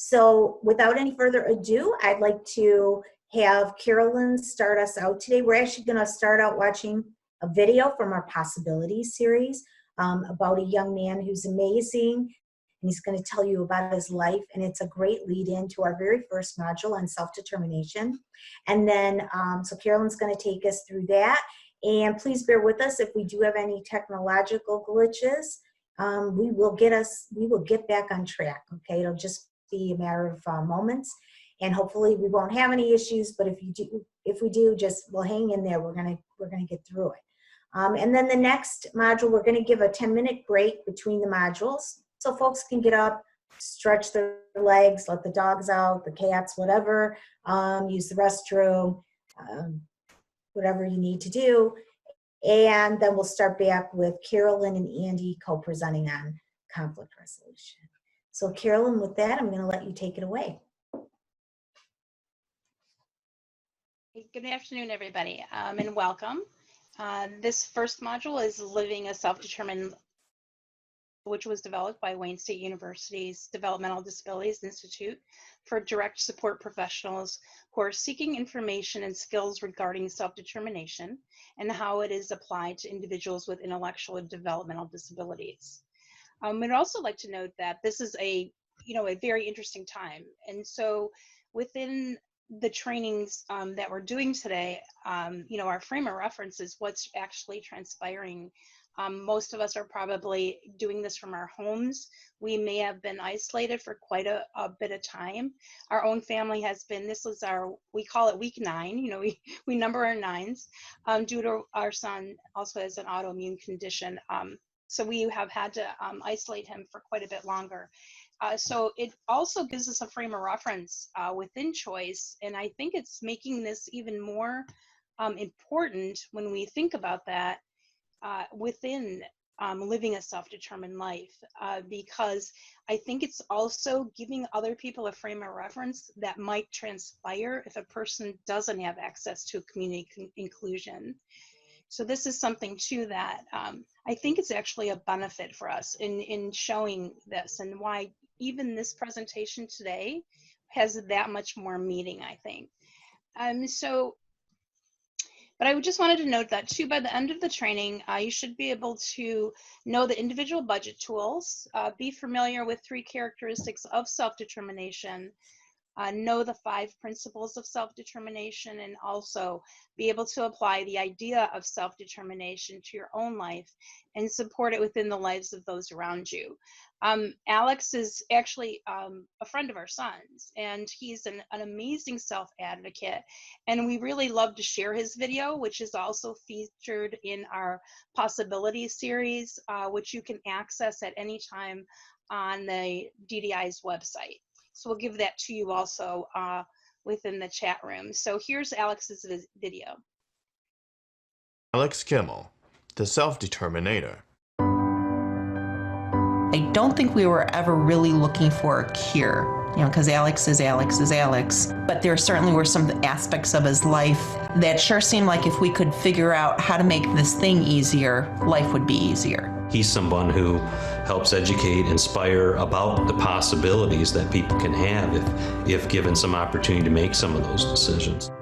So without any further ado, I'd like to have Carolyn start us out today. We're actually going to start out watching a video from our Possibilities series about a young man who's amazing, and he's going to tell you about his life, and it's a great lead in to our very first module on self-determination. And then, so Carolyn's going to take us through that, and please bear with us if we do have any technological glitches. We will get back on track, okay? It'll just be a matter of moments, and hopefully we won't have any issues, but if we do, just we'll hang in there. We're gonna get through it. And then the next module, we're gonna give a 10-minute break between the modules so folks can get up, stretch their legs, let the dogs out, the cats, whatever, use the restroom, whatever you need to do. And then we'll start back with Carolyn and Andy co-presenting on conflict resolution. So Carolyn, with that, I'm going to let you take it away. Good afternoon, everybody, and welcome. This first module is Living a Self-Determined, which was developed by Wayne State University's Developmental Disabilities Institute for direct support professionals who are seeking information and skills regarding self-determination and how it is applied to individuals with intellectual and developmental disabilities. I'd also like to note that this is a very interesting time. And so within the trainings that we're doing today, our frame of reference is what's actually transpiring. Most of us are probably doing this from our homes. We may have been isolated for quite a bit of time. Our own family has been, we call it week 9, we number our 9s due to our son also has an autoimmune condition. So we have had to isolate him for quite a bit longer. So it also gives us a frame of reference within choice. And I think it's making this even more important when we think about that within living a self-determined life, because I think it's also giving other people a frame of reference that might transpire if a person doesn't have access to community inclusion. So this is something too that I think it's actually a benefit for us in showing this, and why even this presentation today has that much more meaning, I think. But I just wanted to note that too, by the end of the training, you should be able to know the individual budget tools, be familiar with 3 characteristics of self-determination, know the 5 principles of self-determination, and also be able to apply the idea of self-determination to your own life and support it within the lives of those around you. Alex is actually a friend of our son's, and he's an amazing self-advocate, and we really love to share his video, which is also featured in our Possibilities series, which you can access at any time on the DDI's website. So we'll give that to you also within the chat room. So here's Alex's video. Alex Kimmel, the Self-Determinator. I don't think we were ever really looking for a cure, because Alex is Alex. But there certainly were some aspects of his life that sure seemed like if we could figure out how to make this thing easier, life would be easier. He's someone who helps educate, inspire about the possibilities that people can have if given some opportunity to make some of those decisions.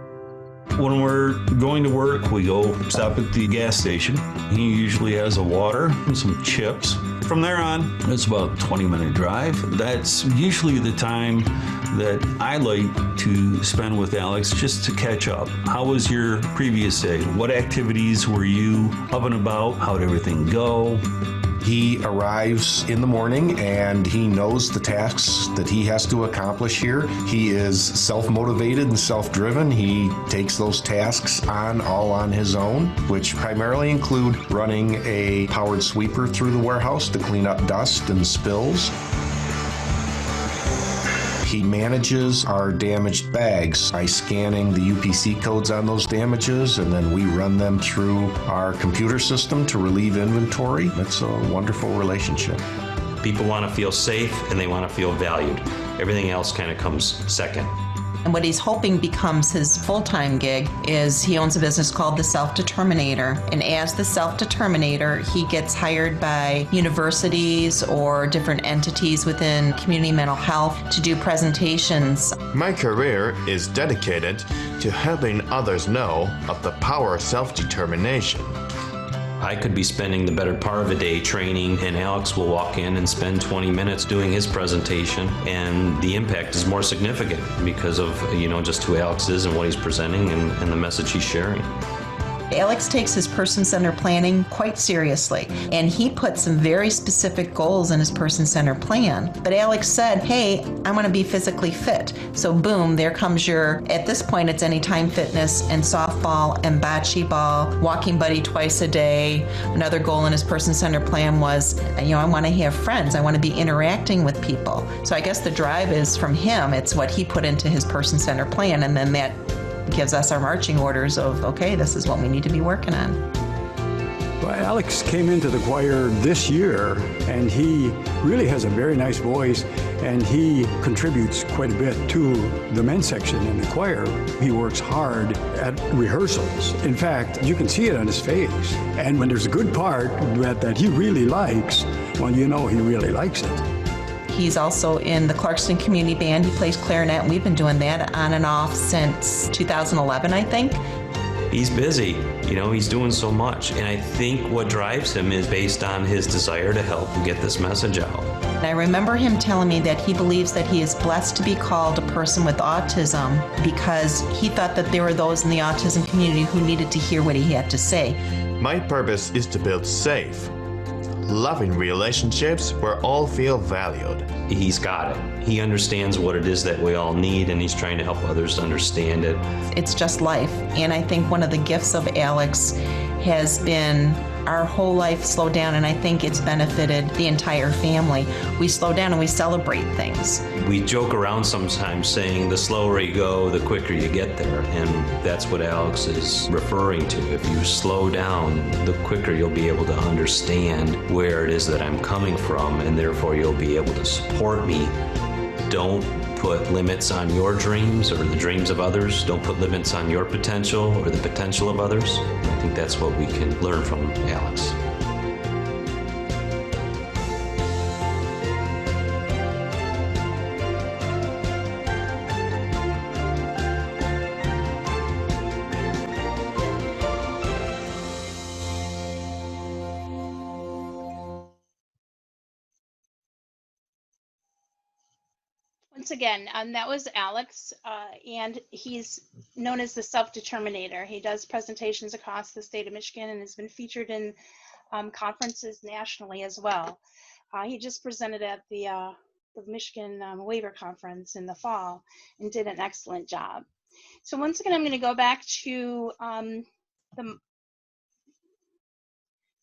When we're going to work, we go stop at the gas station. He usually has a water and some chips. From there on, it's about a 20-minute drive. That's usually the time that I like to spend with Alex just to catch up. How was your previous day? What activities were you up and about? How'd everything go? He arrives in the morning and he knows the tasks that he has to accomplish here. He is self-motivated and self-driven. He takes those tasks all on his own, which primarily include running a powered sweeper through the warehouse to clean up dust and spills. He manages our damaged bags by scanning the UPC codes on those damages, and then we run them through our computer system to relieve inventory. It's a wonderful relationship. People want to feel safe and they want to feel valued. Everything else kind of comes second. And what he's hoping becomes his full-time gig is he owns a business called the Self-Determinator. And as the Self-Determinator, he gets hired by universities or different entities within community mental health to do presentations. My career is dedicated to helping others know of the power of self-determination. I could be spending the better part of a day training, and Alex will walk in and spend 20 minutes doing his presentation, and the impact is more significant because of, just who Alex is and what he's presenting and the message he's sharing. Alex takes his person-centered planning quite seriously, and he put some very specific goals in his person-centered plan. But Alex said, hey, I want to be physically fit. So boom, there comes at this point it's Anytime Fitness and softball and bocce ball, walking buddy twice a day. Another goal in his person-centered plan was, I want to have friends. I want to be interacting with people. So I guess the drive is from him. It's what he put into his person-centered plan, and then that gives us our marching orders of, okay, this is what we need to be working on. Well, Alex came into the choir this year, and he really has a very nice voice, and he contributes quite a bit to the men's section in the choir. He works hard at rehearsals. In fact, you can see it on his face. And when there's a good part that he really likes, well, he really likes it. He's also in the Clarkston Community Band. He plays clarinet, and we've been doing that on and off since 2011, I think. He's busy, he's doing so much. And I think what drives him is based on his desire to help get this message out. And I remember him telling me that he believes that he is blessed to be called a person with autism because he thought that there were those in the autism community who needed to hear what he had to say. My purpose is to build safe, loving relationships where all feel valued. He's got it. He understands what it is that we all need, and he's trying to help others understand it. It's just life. And I think one of the gifts of Alex has been our whole life slowed down, and I think it's benefited the entire family. We slow down and we celebrate things. We joke around sometimes saying the slower you go, the quicker you get there, and that's what Alex is referring to. If you slow down, the quicker you'll be able to understand where it is that I'm coming from, and therefore you'll be able to support me. Don't put limits on your dreams or the dreams of others. Don't put limits on your potential or the potential of others. I think that's what we can learn from Alex. Once again, that was Alex, and he's known as the Self-Determinator. He does presentations across the state of Michigan and has been featured in conferences nationally as well. He just presented at the Michigan Waiver Conference in the fall and did an excellent job. So once again, I'm going to go back to the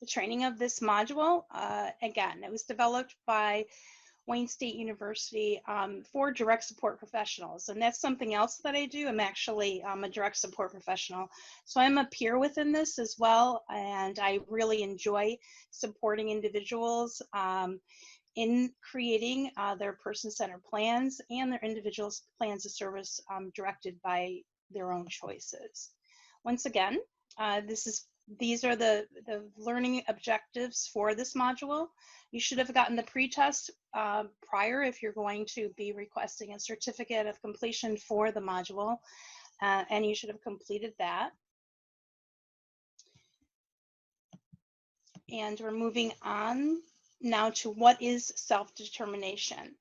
training of this module. Again, it was developed by Wayne State University for direct support professionals. And that's something else that I do. I'm actually a direct support professional. So I'm a peer within this as well. And I really enjoy supporting individuals in creating their person-centered plans and their individual plans of service directed by their own choices. Once again, these are the learning objectives for this module. You should have gotten the pre-test prior if you're going to be requesting a certificate of completion for the module, and you should have completed that. And we're moving on now to what is self-determination.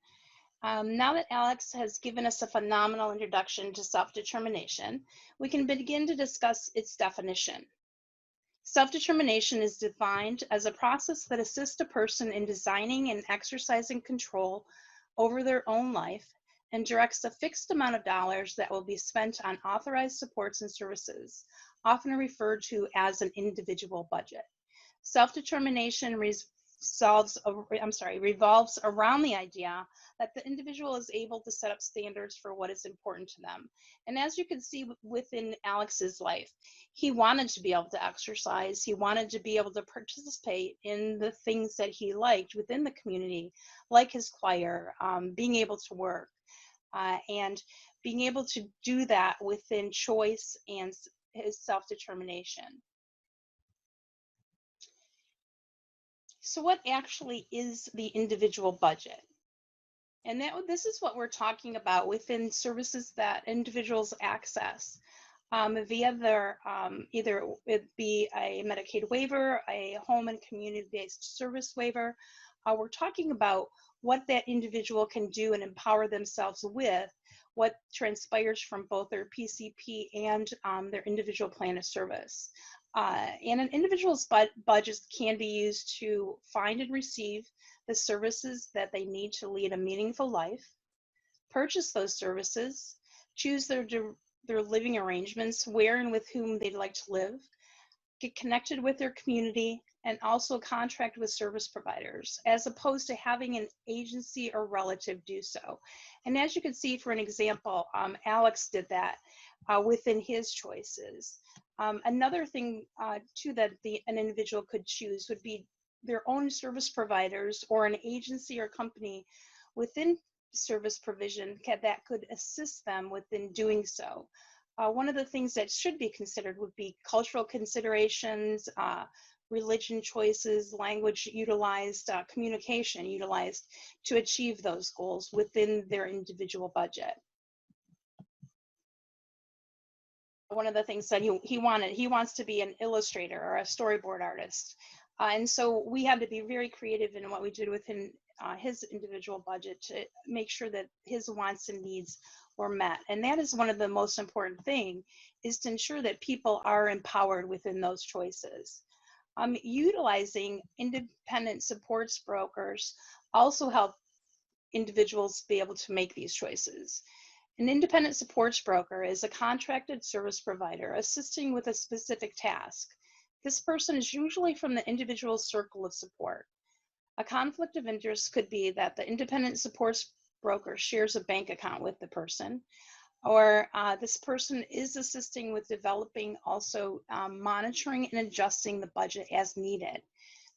Now that Alex has given us a phenomenal introduction to self-determination, we can begin to discuss its definition. Self-determination is defined as a process that assists a person in designing and exercising control over their own life and directs a fixed amount of dollars that will be spent on authorized supports and services, often referred to as an individual budget. Self-determination revolves around the idea that the individual is able to set up standards for what is important to them. And as you can see within Alex's life, he wanted to be able to exercise, he wanted to be able to participate in the things that he liked within the community, like his choir, being able to work. and being able to do that within choice and his self-determination. So what actually is the individual budget? And this is what we're talking about within services that individuals access via their, either it be a Medicaid waiver, a home and community-based service waiver. We're talking about what that individual can do and empower themselves with, what transpires from both their PCP and their individual plan of service. And an individual's budget can be used to find and receive the services that they need to lead a meaningful life, purchase those services, choose their living arrangements, where and with whom they'd like to live, get connected with their community, and also contract with service providers, as opposed to having an agency or relative do so. And as you can see, for an example, Alex did that within his choices. Another thing too that an individual could choose would be their own service providers or an agency or company within service provision that could assist them within doing so. One of the things that should be considered would be cultural considerations, religion choices, language utilized, communication utilized to achieve those goals within their individual budget. One of the things that he wants to be an illustrator or a storyboard artist. And so we had to be very creative in what we did within his individual budget to make sure that his wants and needs were met. And that is one of the most important things, is to ensure that people are empowered within those choices. Utilizing independent supports brokers also help individuals be able to make these choices. An independent supports broker is a contracted service provider assisting with a specific task. This person is usually from the individual circle of support. A conflict of interest could be that the independent supports broker shares a bank account with the person, or this person is assisting with developing, also monitoring and adjusting the budget as needed.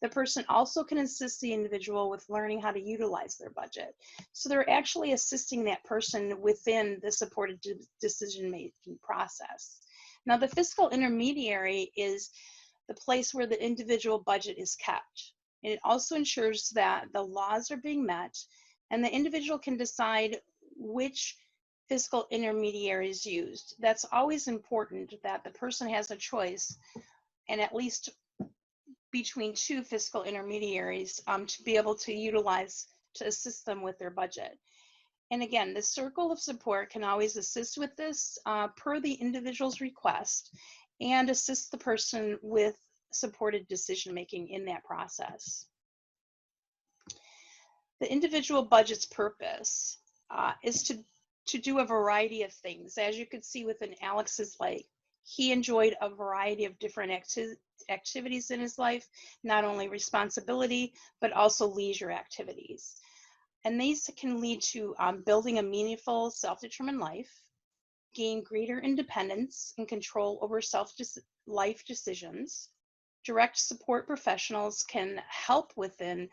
The person also can assist the individual with learning how to utilize their budget. So they're actually assisting that person within the supported decision-making process. Now, the fiscal intermediary is the place where the individual budget is kept. And it also ensures that the laws are being met and the individual can decide which fiscal intermediary is used. That's always important, that the person has a choice and at least between two fiscal intermediaries to be able to utilize to assist them with their budget. And again, the circle of support can always assist with this per the individual's request and assist the person with supported decision-making in that process. The individual budget's purpose is to do a variety of things. As you could see within Alex's life, he enjoyed a variety of different activities in his life, not only responsibility, but also leisure activities. And these can lead to building a meaningful, self-determined life, gain greater independence and control over life decisions. Direct support professionals can help within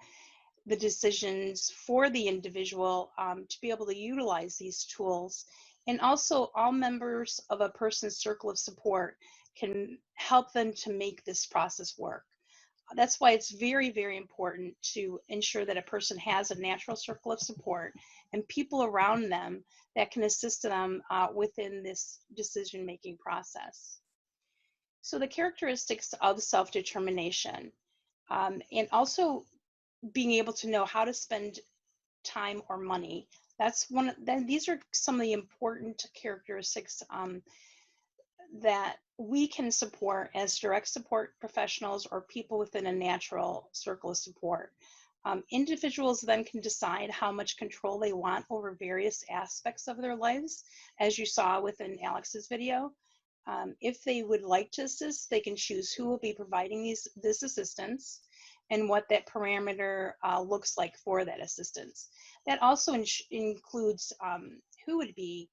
the decisions for the individual to be able to utilize these tools. And also all members of a person's circle of support can help them to make this process work. That's why it's very, very important to ensure that a person has a natural circle of support and people around them that can assist them within this decision-making process. So the characteristics of self-determination and also being able to know how to spend time or money. These are some of the important characteristics that we can support as direct support professionals or people within a natural circle of support. Individuals then can decide how much control they want over various aspects of their lives, as you saw within Alex's video. If they would like to assist, they can choose who will be providing this assistance and what that parameter looks like for that assistance. That also includes who would be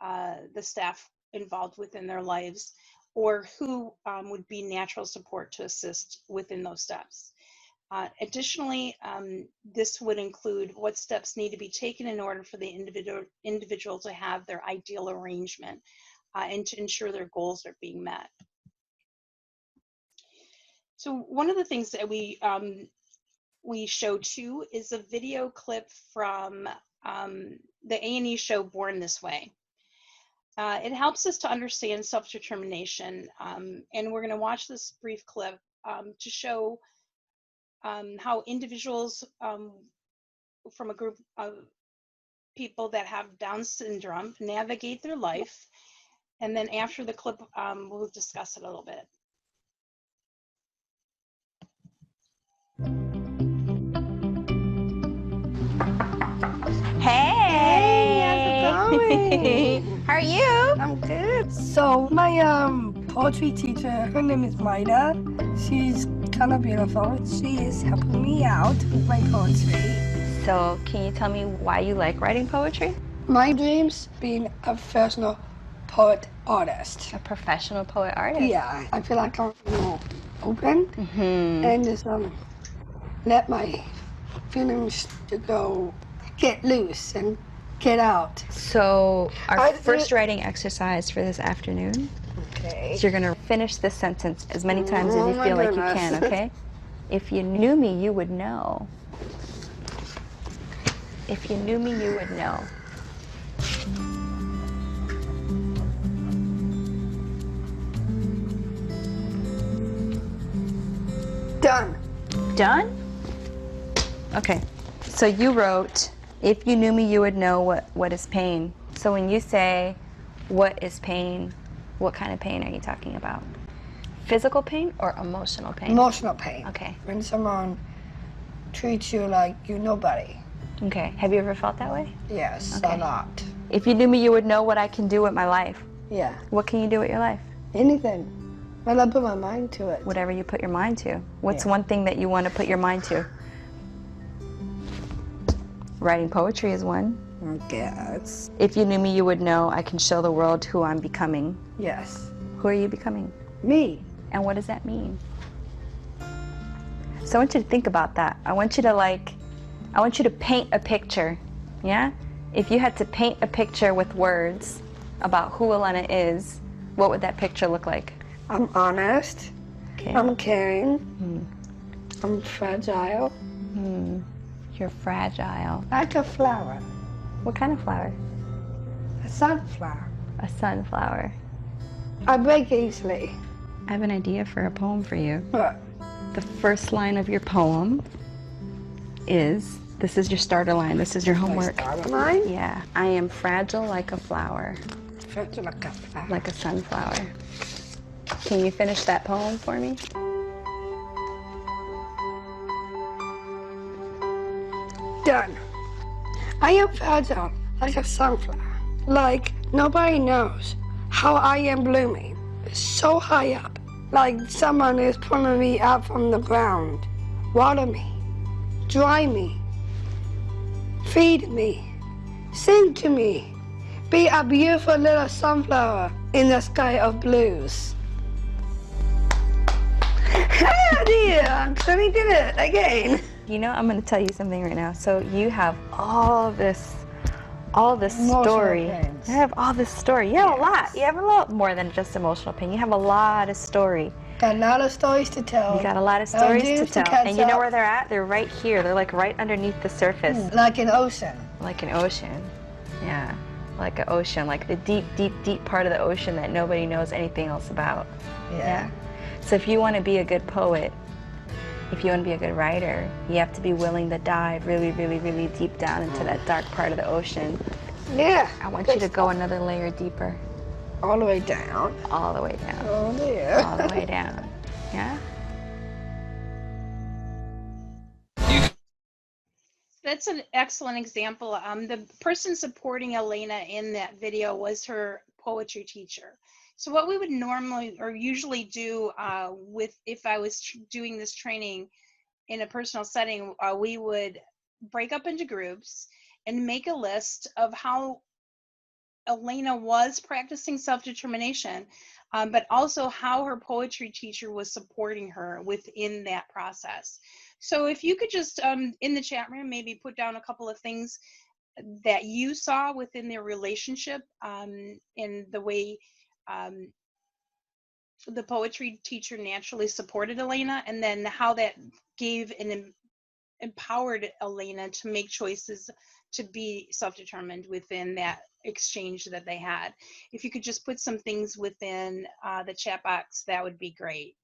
the staff involved within their lives, or who would be natural support to assist within those steps. Additionally, this would include what steps need to be taken in order for the individual to have their ideal arrangement and to ensure their goals are being met. So one of the things that we show too is a video clip from the A&E show Born This Way. It helps us to understand self-determination, and we're going to watch this brief clip to show how individuals from a group of people that have Down syndrome navigate their life. And then after the clip, we'll discuss it a little bit. Hey, how's it going? How are you? I'm good. So my poetry teacher, her name is Maida. She's kind of beautiful. She is helping me out with my poetry. So, can you tell me why you like writing poetry? My dreams being a professional poet artist. A professional poet artist? Yeah, I feel like I'm more open and just let my feelings to go, get loose and get out. So, our first writing exercise for this afternoon. Okay. So you're gonna finish this sentence as many times as you feel like you can, okay? If you knew me, you would know. If you knew me, you would know. Done. Done? Okay. So you wrote, if you knew me, you would know what is pain. So when you say, what is pain, what kind of pain are you talking about? Physical pain or emotional pain? Emotional pain. Okay. When someone treats you like you're nobody. Okay. Have you ever felt that way? Yes, Okay. a lot. If you knew me, you would know what I can do with my life. Yeah. What can you do with your life? Anything. Well, I put my mind to it. Whatever you put your mind to. What's Yeah. one thing that you want to put your mind to? Writing poetry is one. Yes. If you knew me, you would know I can show the world who I'm becoming. Yes. Who are you becoming? Me. And what does that mean? So I want you to think about that. I want you to paint a picture, yeah? If you had to paint a picture with words about who Elena is, what would that picture look like? I'm honest. Okay. I'm caring. I'm fragile. You're fragile. Like a flower. What kind of flower? A sunflower. A sunflower. I break easily. I have an idea for a poem for you. What? The first line of your poem is, this is your starter line, this is your homework. Mine? Yeah. I am fragile like a flower, Fragile like a flower. like a sunflower. Can you finish that poem for me? Done. I am fragile like a sunflower. Like nobody knows how I am blooming. So high up. Like someone is pulling me out from the ground. Water me. Dry me. Feed me. Sing to me. Be a beautiful little sunflower in the sky of blues. Oh dear, Sonny did it again. You know, I'm going to tell you something right now. So you have all this story. pains. You have all this story. You have a lot. You have a lot more than just emotional pain. You have a lot of story. Got a lot of stories to tell. You got a lot of stories to dreams to tell. catch And you know up. where they're at? They're right here. They're like right underneath the surface. Like an ocean. Like an ocean. Yeah. Like an ocean. Like the deep, deep, deep part of the ocean that nobody knows anything else about. Yeah. So if you want to be a good poet, if you want to be a good writer, you have to be willing to dive really, really, really deep down into that dark part of the ocean. Yeah. I want you to go another layer deeper. All the way down. All the way down. Oh dear. All the way down. Yeah? That's an excellent example. The person supporting Elena in that video was her poetry teacher. So what we would normally or usually do if I was doing this training in a personal setting, we would break up into groups and make a list of how Elena was practicing self-determination. but also how her poetry teacher was supporting her within that process. So if you could just, in the chat room, maybe put down a couple of things that you saw within their relationship, in the way the poetry teacher naturally supported Elena, and then how that gave and empowered Elena to make choices to be self-determined within that exchange that they had. If you could just put some things within the chat box, that would be great.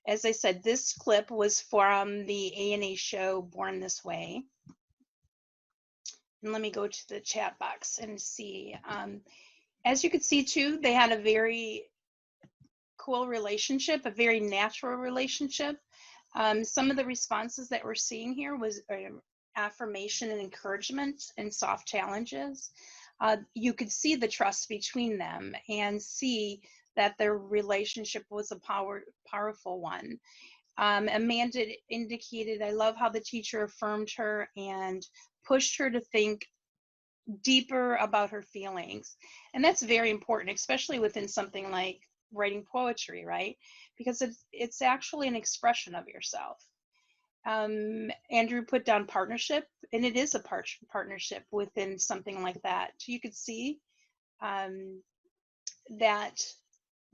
As I said, this clip was from the A&A show Born This Way. And let me go to the chat box and see. As you could see too, they had a very cool relationship, a very natural relationship. Some of the responses that we're seeing here was affirmation and encouragement and soft challenges. You could see the trust between them and see that their relationship was a powerful one. Amanda indicated, I love how the teacher affirmed her and pushed her to think deeper about her feelings. And that's very important, especially within something like writing poetry, right? Because it's actually an expression of yourself. Andrew put down partnership, and it is a partnership within something like that. You could see that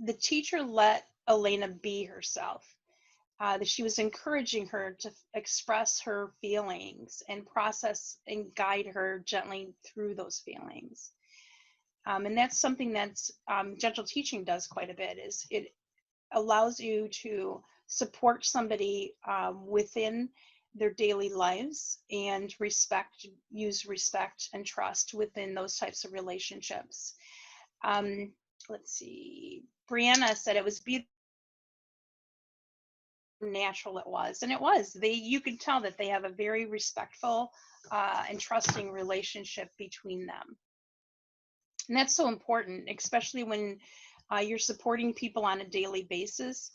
the teacher let Elena be herself. That she was encouraging her to express her feelings and process and guide her gently through those feelings. And that's something that's gentle teaching does quite a bit, is it allows you to support somebody within their daily lives and use respect and trust within those types of relationships. Let's see, Brianna said it was beautiful, natural it was, and it was. You could tell that they have a very respectful and trusting relationship between them. And that's so important, especially when you're supporting people on a daily basis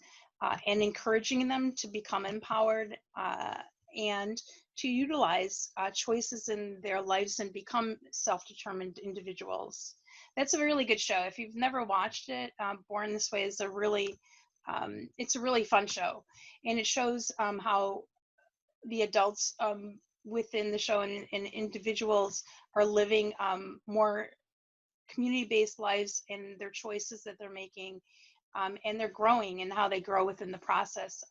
and encouraging them to become empowered and to utilize choices in their lives and become self-determined individuals. That's a really good show. If you've never watched it, Born This Way is it's a really fun show. And it shows how the adults within the show and individuals are living more community-based lives in their choices that they're making, and they're growing and how they grow within the process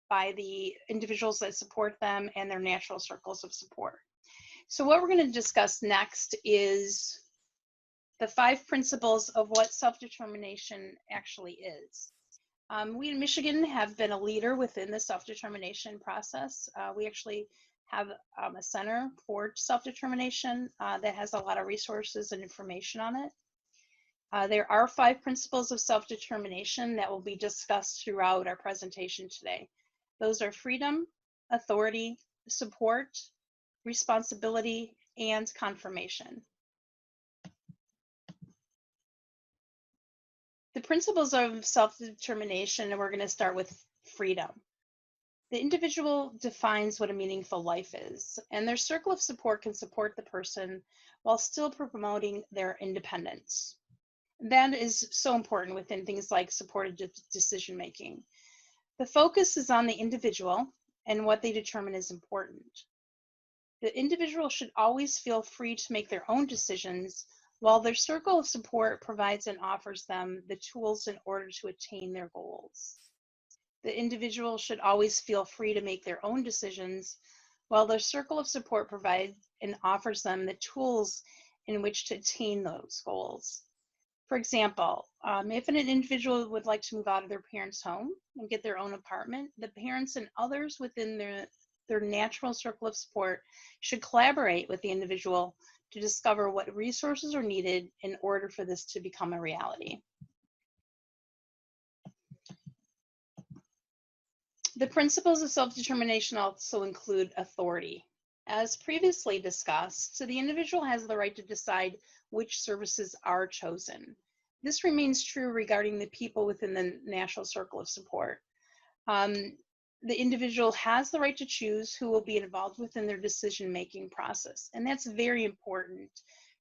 by the individuals that support them and their natural circles of support. So what we're going to discuss next is the 5 principles of what self-determination actually is. We in Michigan have been a leader within the self-determination process. We actually have a center for self-determination that has a lot of resources and information on it. There are 5 principles of self-determination that will be discussed throughout our presentation today. Those are freedom, authority, support, responsibility, and confirmation. The principles of self-determination, and we're going to start with freedom. The individual defines what a meaningful life is, and their circle of support can support the person while still promoting their independence. That is so important within things like supported decision making. The focus is on the individual and what they determine is important. The individual should always feel free to make their own decisions, while their circle of support provides and offers them the tools in order to attain their goals. The individual should always feel free to make their own decisions, while their circle of support provides and offers them the tools in which to attain those goals. For example, if an individual would like to move out of their parents' home and get their own apartment, the parents and others within their natural circle of support should collaborate with the individual to discover what resources are needed in order for this to become a reality. The principles of self-determination also include authority. As previously discussed, so the individual has the right to decide which services are chosen. This remains true regarding the people within the natural circle of support. The individual has the right to choose who will be involved within their decision-making process, and that's very important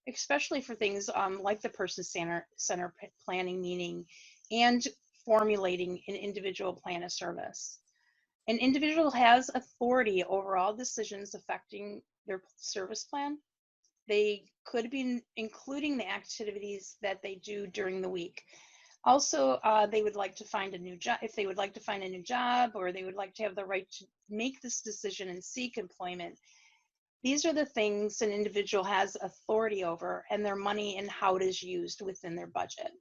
especially for things like the person-centered planning meeting and formulating an individual plan of service. An individual has authority over all decisions affecting their service plan. They could be including the activities that they do during the week. Also, they would like to find a new job, if they would like to find a new job, or they would like to have the right to make this decision and seek employment. These are the things an individual has authority over, and their money and how it is used within their budget.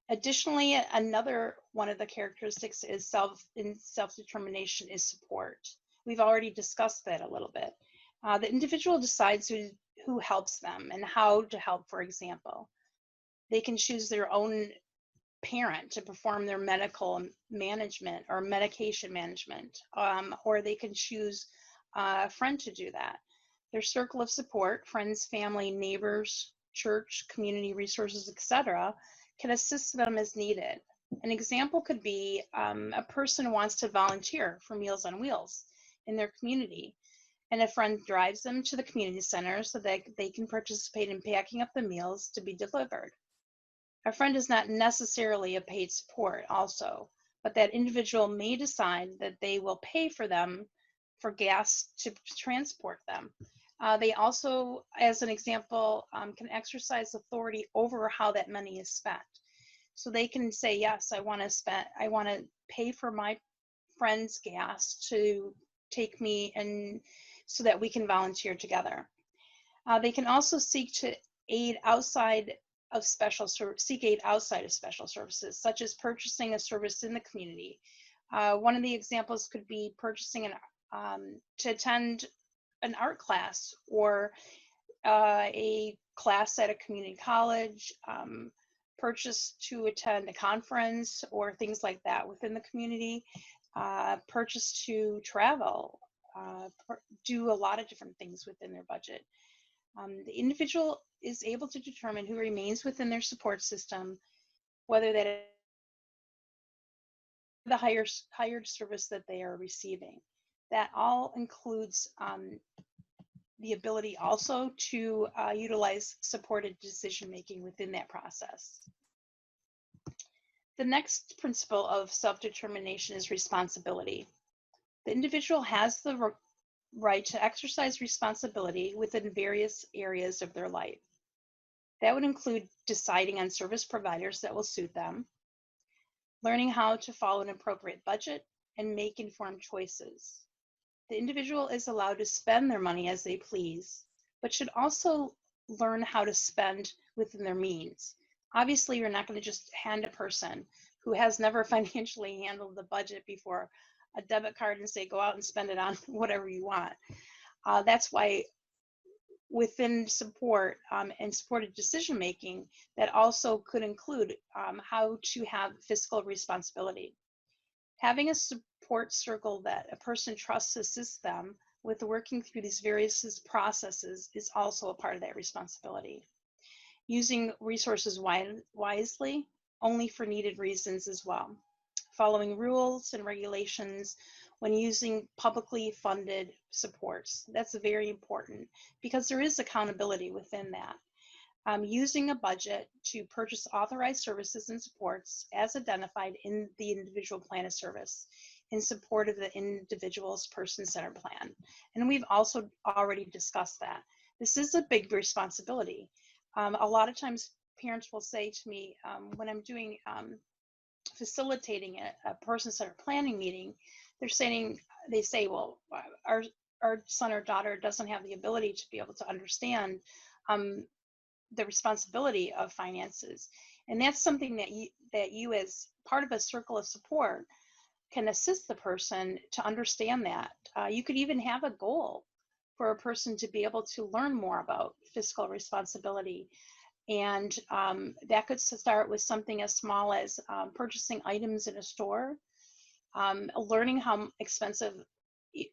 Additionally, another one of the characteristics is self-determination is support. We've already discussed that a little bit. The individual decides who helps them and how to help, for example. They can choose their own parent to perform their medical management or medication management, or they can choose a friend to do that. Their circle of support, friends, family, neighbors, church, community resources, etc., can assist them as needed. An example could be a person wants to volunteer for Meals on Wheels in their community, and a friend drives them to the community center so that they can participate in packing up the meals to be delivered. A friend is not necessarily a paid support also, but that individual may decide that they will pay for them for gas to transport them. They also, as an example, can exercise authority over how that money is spent. So they can say, yes, I want to pay for my friend's gas to take me, and so that we can volunteer together. They can also seek aid outside of special services, such as purchasing a service in the community. One of the examples could be purchasing to attend an art class, or a class at a community college, purchase to attend a conference or things like that within the community, purchase to travel, do a lot of different things within their budget. The individual is able to determine who remains within their support system, whether that is the hired service that they are receiving. That all includes the ability also to utilize supported decision-making within that process. The next principle of self-determination is responsibility. The individual has the right to exercise responsibility within various areas of their life. That would include deciding on service providers that will suit them, learning how to follow an appropriate budget, and make informed choices. The individual is allowed to spend their money as they please, but should also learn how to spend within their means. Obviously, you're not going to just hand a person who has never financially handled the budget before a debit card and say, go out and spend it on whatever you want. That's why within support and supported decision-making, that also could include how to have fiscal responsibility. Having a support circle that a person trusts assists them with working through these various processes is also a part of that responsibility. Using resources wisely, only for needed reasons as well. Following rules and regulations when using publicly funded supports. That's very important because there is accountability within that. Using a budget to purchase authorized services and supports as identified in the individual plan of service in support of the individual's person-centered plan. And we've also already discussed that. This is a big responsibility. A lot of times parents will say to me when I'm doing facilitating a person-centered planning meeting, they say, well, our son or daughter doesn't have the ability to be able to understand the responsibility of finances. And that's something that you as part of a circle of support can assist the person to understand that. You could even have a goal for a person to be able to learn more about fiscal responsibility. And that could start with something as small as purchasing items in a store, learning how expensive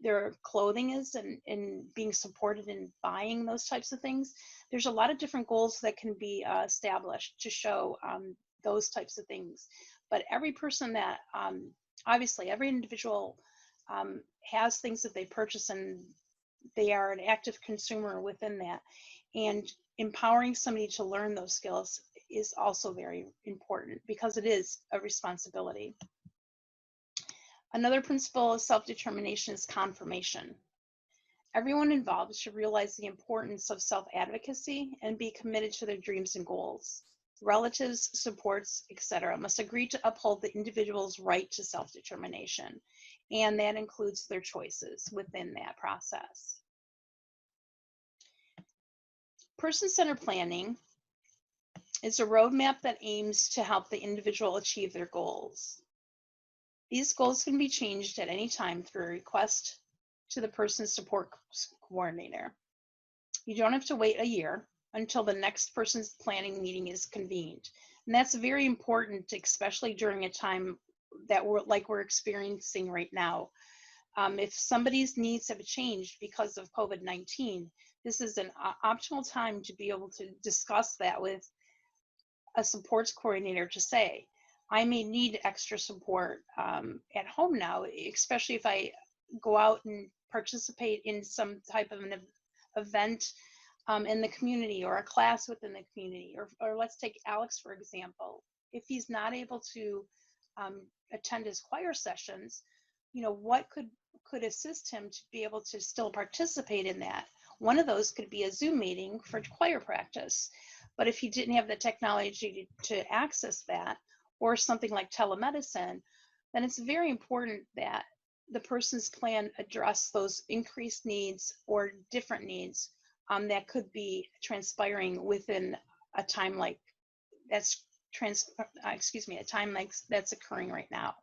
their clothing is, and being supported in buying those types of things. There's a lot of different goals that can be established to show those types of things. But every person that, obviously every individual has things that they purchase, and they are an active consumer within that. And empowering somebody to learn those skills is also very important because it is a responsibility. Another principle of self-determination is confirmation. Everyone involved should realize the importance of self-advocacy and be committed to their dreams and goals. Relatives, supports, etc. must agree to uphold the individual's right to self-determination, and that includes their choices within that process. Person-centered planning is a roadmap that aims to help the individual achieve their goals. These goals can be changed at any time through a request to the person's support coordinator. You don't have to wait a year until the next person's planning meeting is convened. And that's very important, especially during a time that we're experiencing right now. If somebody's needs have changed because of COVID-19, this is an optimal time to be able to discuss that with a supports coordinator to say, I may need extra support at home now, especially if I go out and participate in some type of an event in the community or a class within the community. Or let's take Alex, for example. If he's not able to attend his choir sessions, what could assist him to be able to still participate in that? One of those could be a Zoom meeting for choir practice. But if he didn't have the technology to access that, or something like telemedicine, then it's very important that the person's plan address those increased needs or different needs that could be transpiring within a time like that's occurring right now.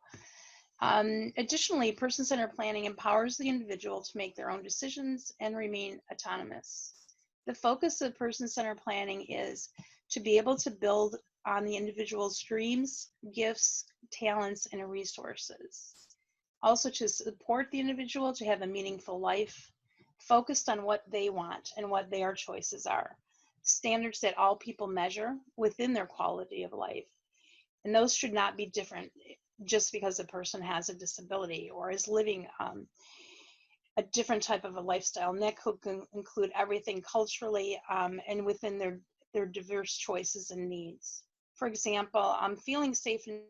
Additionally, person-centered planning empowers the individual to make their own decisions and remain autonomous. The focus of person-centered planning is to be able to build on the individual's dreams, gifts, talents, and resources. Also to support the individual to have a meaningful life, focused on what they want and what their choices are. Standards that all people measure within their quality of life. And those should not be different just because a person has a disability or is living a different type of a lifestyle. And that could include everything culturally and within their diverse choices and needs. For example, feeling safe and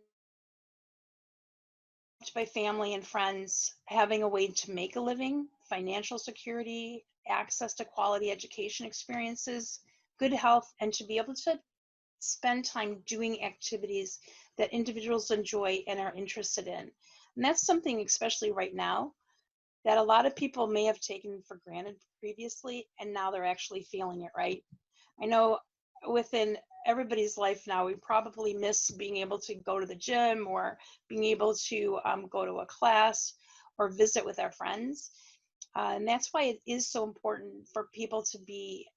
by family and friends, having a way to make a living, financial security, access to quality education experiences, good health, and to be able to spend time doing activities that individuals enjoy and are interested in. And that's something, especially right now, that a lot of people may have taken for granted previously, and now they're actually feeling it, right? I know within everybody's life now, we probably miss being able to go to the gym or being able to go to a class or visit with our friends. And that's why it is so important for people to be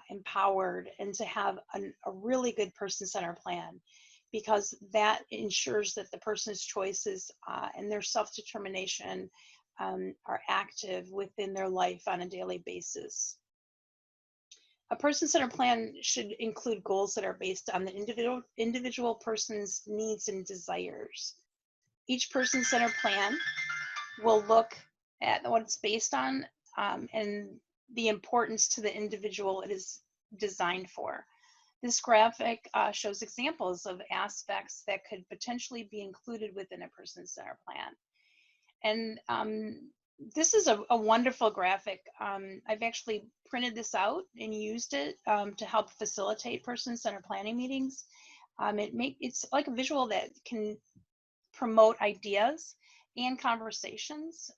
empowered and to have a really good person-centered plan, because that ensures that the person's choices and their self-determination are active within their life on a daily basis. A person-centered plan should include goals that are based on the individual person's needs and desires. Each person-centered plan will look at what it's based on and the importance to the individual it is designed for. This graphic shows examples of aspects that could potentially be included within a person-centered plan. And this is a wonderful graphic. I've actually printed this out and used it to help facilitate person-centered planning meetings. It's like a visual that can promote ideas and conversations.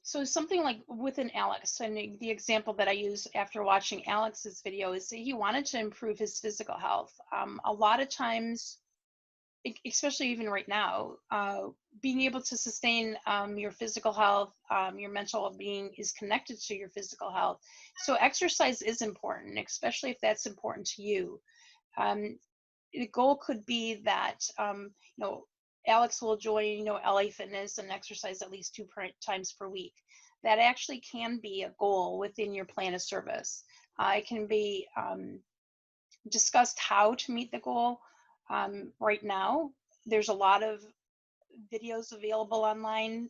So something like within Alex, and the example that I use after watching Alex's video is that he wanted to improve his physical health. A lot of times, especially even right now, being able to sustain your physical health, your mental well-being is connected to your physical health. So exercise is important, especially if that's important to you. The goal could be that, Alex will join, LA Fitness and exercise at least 2 times per week. That actually can be a goal within your plan of service. It can be discussed how to meet the goal. Right now, there's a lot of videos available online,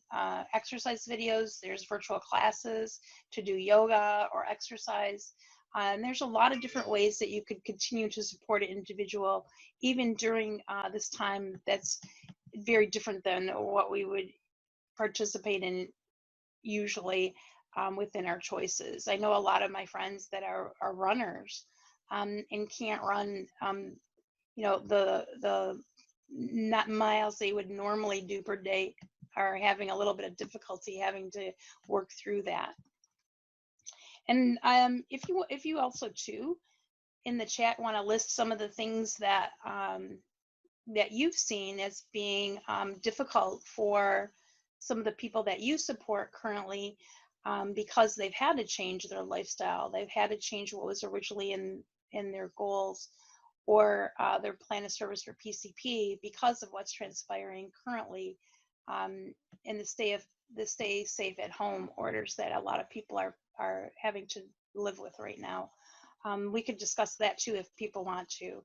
exercise videos. There's virtual classes to do yoga or exercise. And there's a lot of different ways that you could continue to support an individual, even during this time that's very different than what we would participate in usually within our choices. I know a lot of my friends that are runners and can't run, the not miles they would normally do per day, are having a little bit of difficulty having to work through that. And if you also too in the chat want to list some of the things that that you've seen as being difficult for some of the people that you support currently, because they've had to change their lifestyle, they've had to change what was originally in their goals or their plan of service for PCP because of what's transpiring currently in the stay safe at home orders that a lot of people are having to live with right now. We could discuss that too if people want to.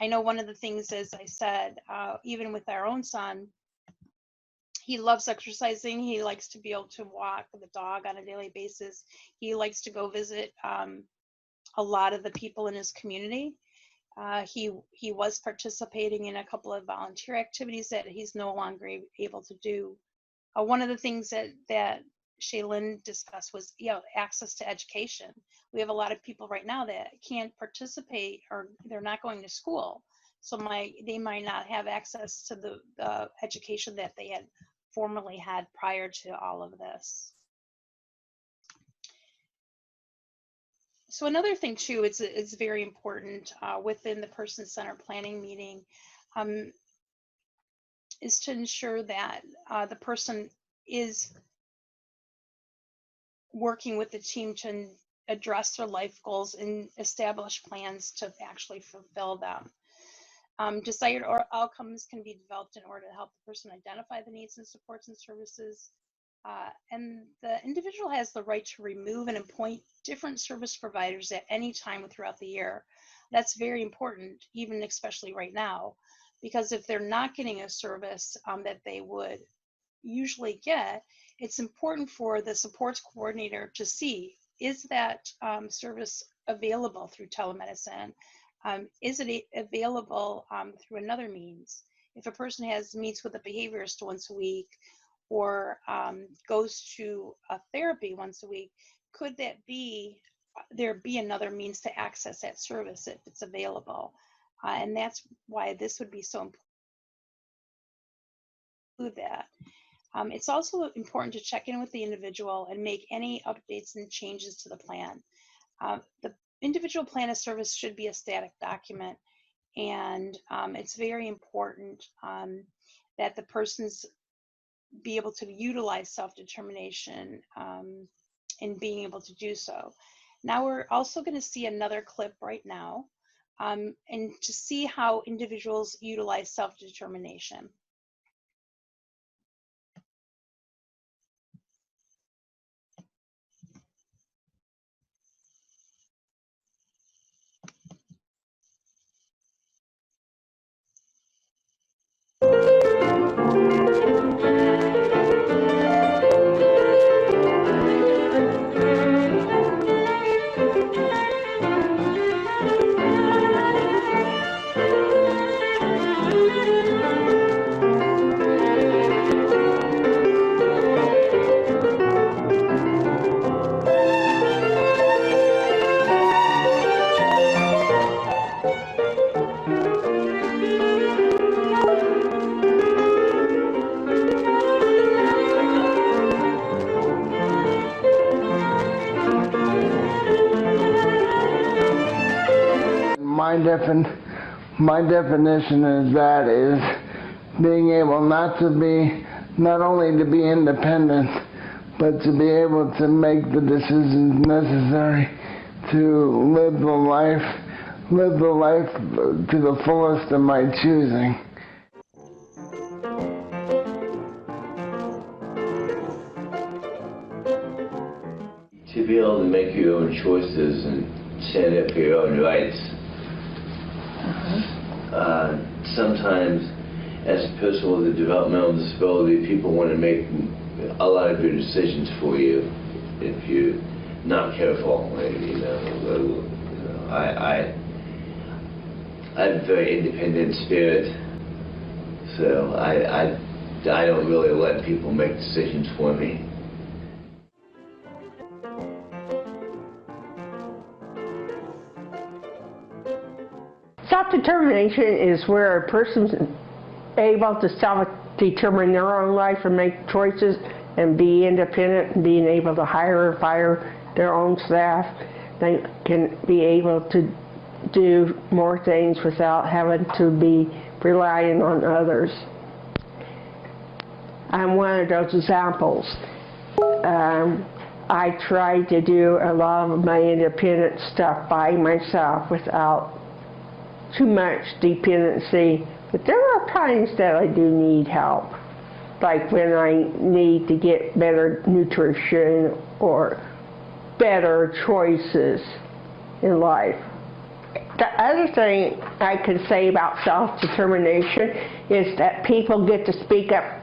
I know one of the things, as I said, even with our own son, he loves exercising. He likes to be able to walk the dog on a daily basis. He likes to go visit a lot of the people in his community. He was participating in a couple of volunteer activities that he's no longer able to do. One of the things that Shaylin discussed was, access to education. We have a lot of people right now that can't participate, or they're not going to school, so they might not have access to the education that they had formerly had prior to all of this. So another thing too, it's very important within the person-centered planning meeting is to ensure that the person is working with the team to address their life goals and establish plans to actually fulfill them. Desired outcomes can be developed in order to help the person identify the needs and supports and services. And the individual has the right to remove and appoint different service providers at any time throughout the year. That's very important, even especially right now, because if they're not getting a service that they would usually get, it's important for the supports coordinator to see, is that service available through telemedicine? Is it available through another means? If a person meets with a behaviorist once a week or goes to a therapy once a week, could there be another means to access that service if it's available? And that's why this would be so important. That. It's also important to check in with the individual and make any updates and changes to the plan. The individual plan of service should be a static document, and it's very important that the persons be able to utilize self-determination in being able to do so. Now we're also going to see another clip right now and to see how individuals utilize self-determination. My definition is being able not only to be independent, but to be able to make the decisions necessary to live the life to the fullest of my choosing. To be able to make your own choices and stand up for your own rights. Sometimes as a person with a developmental disability, people want to make a lot of your decisions for you if you're not careful. I have a very independent spirit, so I don't really let people make decisions for me. Self-determination is where a person's able to self-determine their own life and make choices and be independent and being able to hire or fire their own staff. They can be able to do more things without having to be relying on others. I'm one of those examples. I try to do a lot of my independent stuff by myself without too much dependency, but there are times that I do need help, like when I need to get better nutrition or better choices in life. The other thing I can say about self-determination is that people get to speak up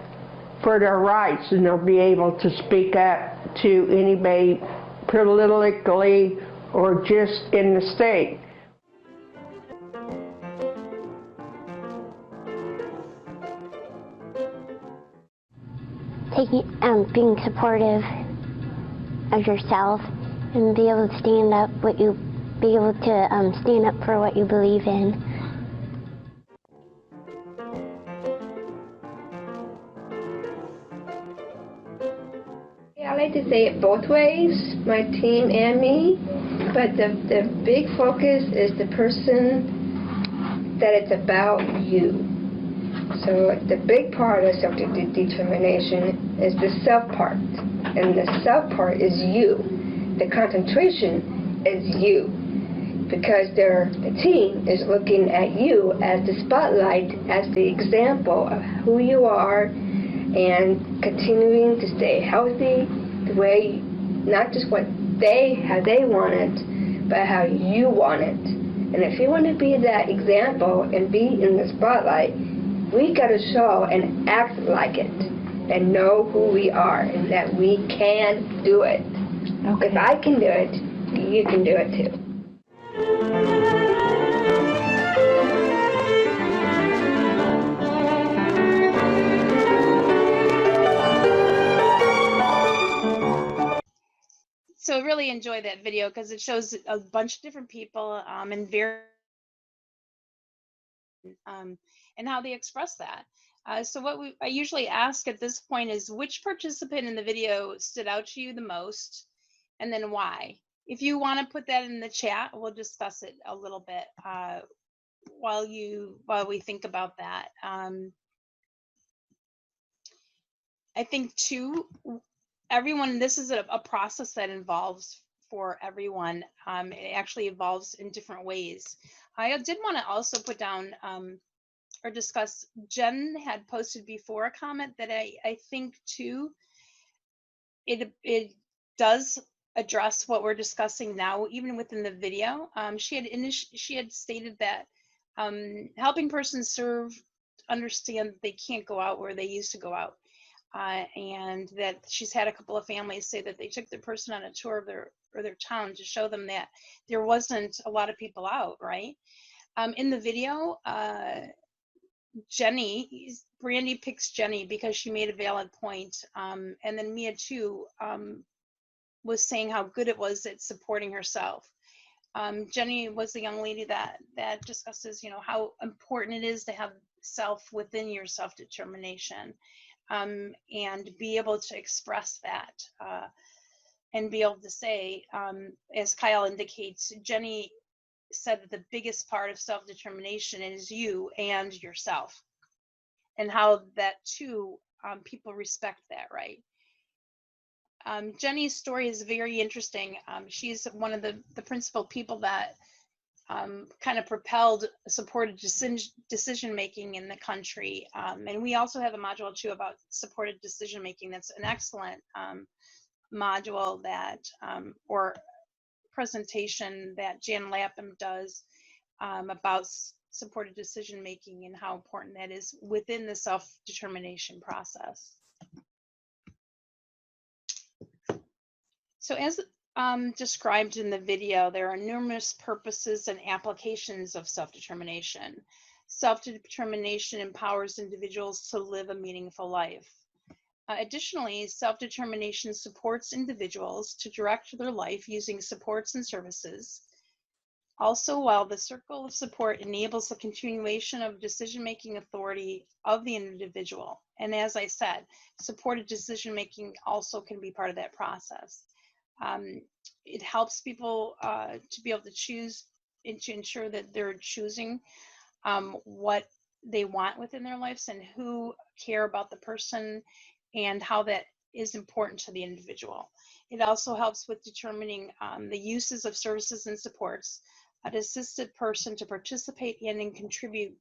for their rights, and they'll be able to speak up to anybody politically or just in the state. Being supportive of yourself and be able to stand up stand up for what you believe in. I like to say it both ways, my team and me, but the big focus is the person that it's about you. So the big part of self-determination is the self part, and the self part is you. The concentration is you, because the team is looking at you as the spotlight, as the example of who you are, and continuing to stay healthy the way, not just how they want it, but how you want it. And if you want to be that example and be in the spotlight, we got to show and act like it and know who we are and that we can do it. Okay. If I can do it, you can do it too. So I really enjoy that video because it shows a bunch of different people and how they express that. So what I usually ask at this point is, which participant in the video stood out to you the most, and then why? If you want to put that in the chat, we'll discuss it a little bit while we think about that. I think too, everyone, this is a process that involves for everyone. It actually evolves in different ways. I did want to also put down or discuss, Jen had posted before a comment that I think too, it does address what we're discussing now, even within the video. She had stated that helping persons serve understand that they can't go out where they used to go out. And that she's had a couple of families say that they took their person on a tour of their town to show them that there wasn't a lot of people out, right? In the video, Brandy picks Jenny because she made a valid point. And then Mia too was saying how good it was at supporting herself. Jenny was the young lady that discusses, how important it is to have self within your self-determination. And be able to express that and be able to say, as Kyle indicates, Jenny said that the biggest part of self-determination is you and yourself, and how that too, people respect that, right? Jenny's story is very interesting. She's one of the principal people that kind of propelled supported decision making in the country. And we also have a module too about supported decision making. That's an excellent module that or presentation that Jan Lapham does about supported decision making and how important that is within the self-determination process. So as described in the video, there are numerous purposes and applications of self-determination. Self-determination empowers individuals to live a meaningful life. Additionally, self-determination supports individuals to direct their life using supports and services. Also, while the circle of support enables the continuation of decision-making authority of the individual. And as I said, supported decision-making also can be part of that process. It helps people to be able to choose and to ensure that they're choosing what they want within their lives and who care about the person and how that is important to the individual. It also helps with determining the uses of services and supports that assist a person to participate in and contribute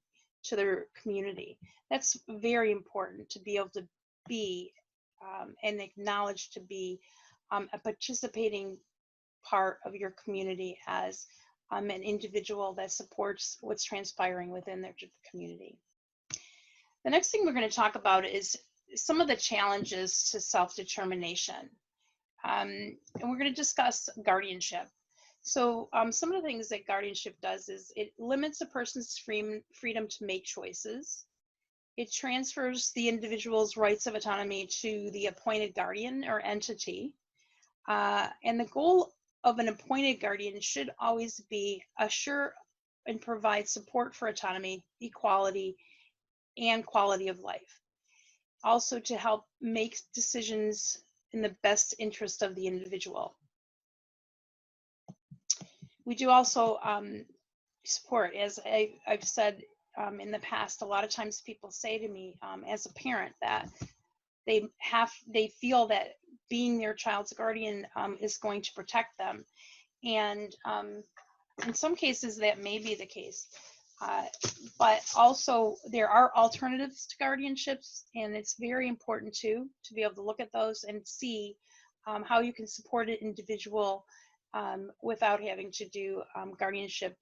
to their community. That's very important, to be able to be and acknowledge to be a participating part of your community as an individual that supports what's transpiring within their community. The next thing we're going to talk about is some of the challenges to self-determination. And we're going to discuss guardianship. So some of the things that guardianship does is it limits a person's freedom to make choices. It transfers the individual's rights of autonomy to the appointed guardian or entity. And the goal of an appointed guardian should always be assure and provide support for autonomy, equality, and quality of life. Also to help make decisions in the best interest of the individual. We do also support, as I've said in the past, a lot of times people say to me as a parent that they feel that being their child's guardian is going to protect them. And in some cases that may be the case. But also there are alternatives to guardianships, and it's very important to be able to look at those and see how you can support an individual without having to do guardianship,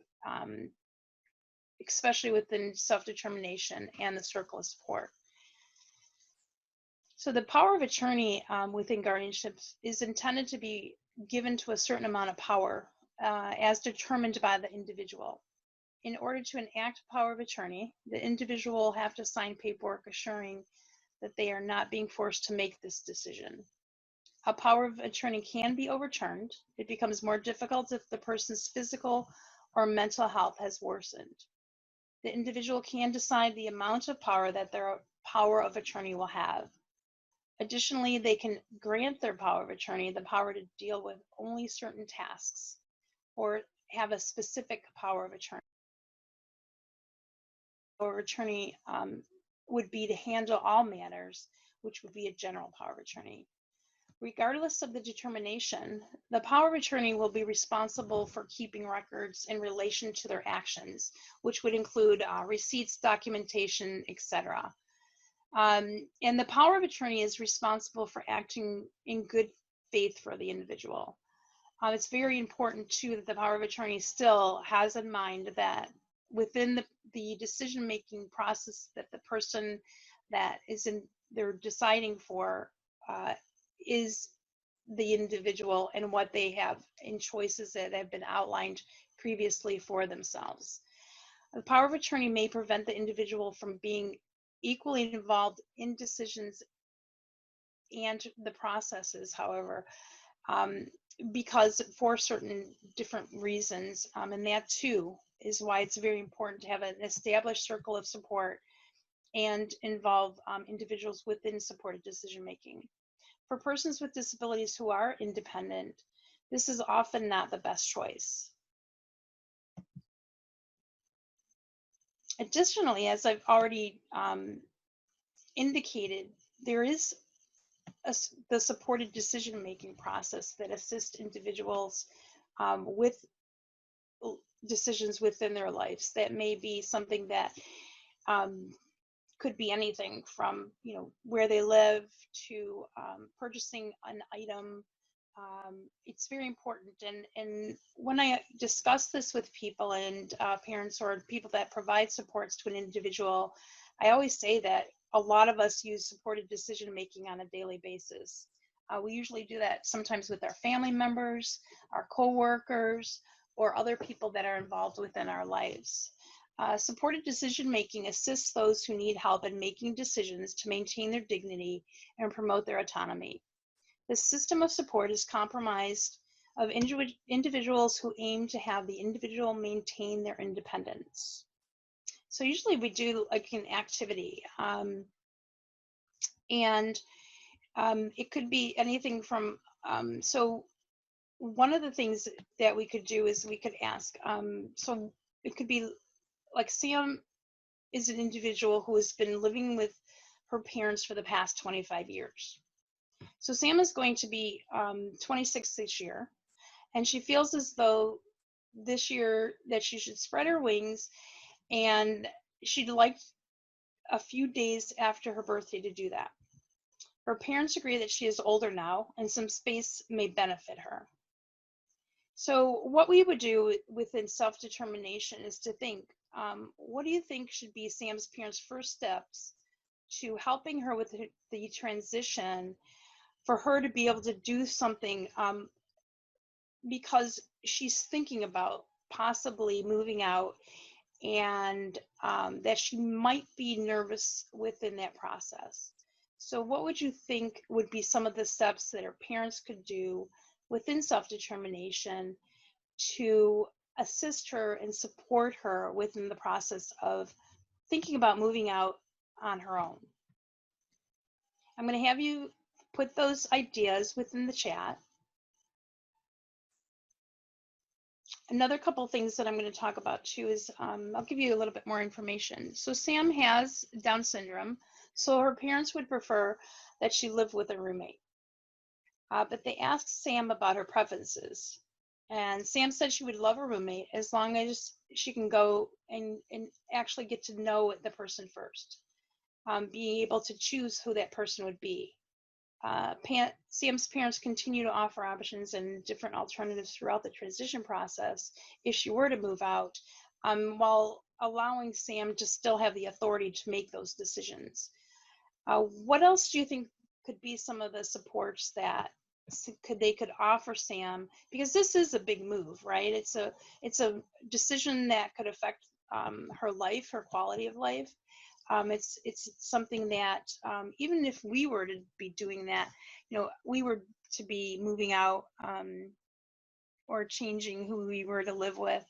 especially within self-determination and the circle of support. So the power of attorney within guardianships is intended to be given to a certain amount of power as determined by the individual. In order to enact power of attorney, the individual will have to sign paperwork assuring that they are not being forced to make this decision. A power of attorney can be overturned. It becomes more difficult if the person's physical or mental health has worsened. The individual can decide the amount of power that their power of attorney will have. Additionally, they can grant their power of attorney the power to deal with only certain tasks or have a specific power of attorney. Power of attorney would be to handle all matters, which would be a general power of attorney. Regardless of the determination, the power of attorney will be responsible for keeping records in relation to their actions, which would include receipts, documentation, etc. And the power of attorney is responsible for acting in good faith for the individual. It's very important too that the power of attorney still has in mind that within the decision-making process that the person that is they're deciding for is the individual and what they have in choices that have been outlined previously for themselves. The power of attorney may prevent the individual from being equally involved in decisions and the processes, however, because for certain different reasons, and that too is why it's very important to have an established circle of support and involve individuals within supported decision making. For persons with disabilities who are independent, this is often not the best choice. Additionally, as I've already indicated, there is the supported decision-making process that assists individuals with decisions within their lives. That may be something that could be anything from where they live to purchasing an item it's very important. And when I discuss this with people and parents or people that provide supports to an individual, I always say that a lot of us use supported decision making on a daily basis. We usually do that sometimes with our family members, our coworkers, or other people that are involved within our lives. Supported decision making assists those who need help in making decisions to maintain their dignity and promote their autonomy. This system of support is comprised of individuals who aim to have the individual maintain their independence. So usually we do like an activity, and it could be anything from, so one of the things that we could do is we could ask, so it could be like Sam is an individual who has been living with her parents for the past 25 years. So Sam is going to be 26 this year, and she feels as though this year that she should spread her wings, and she'd like a few days after her birthday to do that. Her parents agree that she is older now, and some space may benefit her. So what we would do within self-determination is to think, what do you think should be Sam's parents' first steps to helping her with the transition, for her to be able to do something, because she's thinking about possibly moving out, and that she might be nervous within that process. So what would you think would be some of the steps that her parents could do within self-determination to assist her and support her within the process of thinking about moving out on her own? I'm going to have you put those ideas within the chat. Another couple things that I'm going to talk about too is, I'll give you a little bit more information. So Sam has Down syndrome, so her parents would prefer that she live with a roommate. But they asked Sam about her preferences. And Sam said she would love a roommate as long as she can go and actually get to know the person first, being able to choose who that person would be. Sam's parents continue to offer options and different alternatives throughout the transition process if she were to move out, while allowing Sam to still have the authority to make those decisions. What else do you think could be some of the supports that they could offer Sam? Because this is a big move, right? It's a decision that could affect her life, her quality of life. It's something that even if we were to be doing that, we were to be moving out or changing who we were to live with,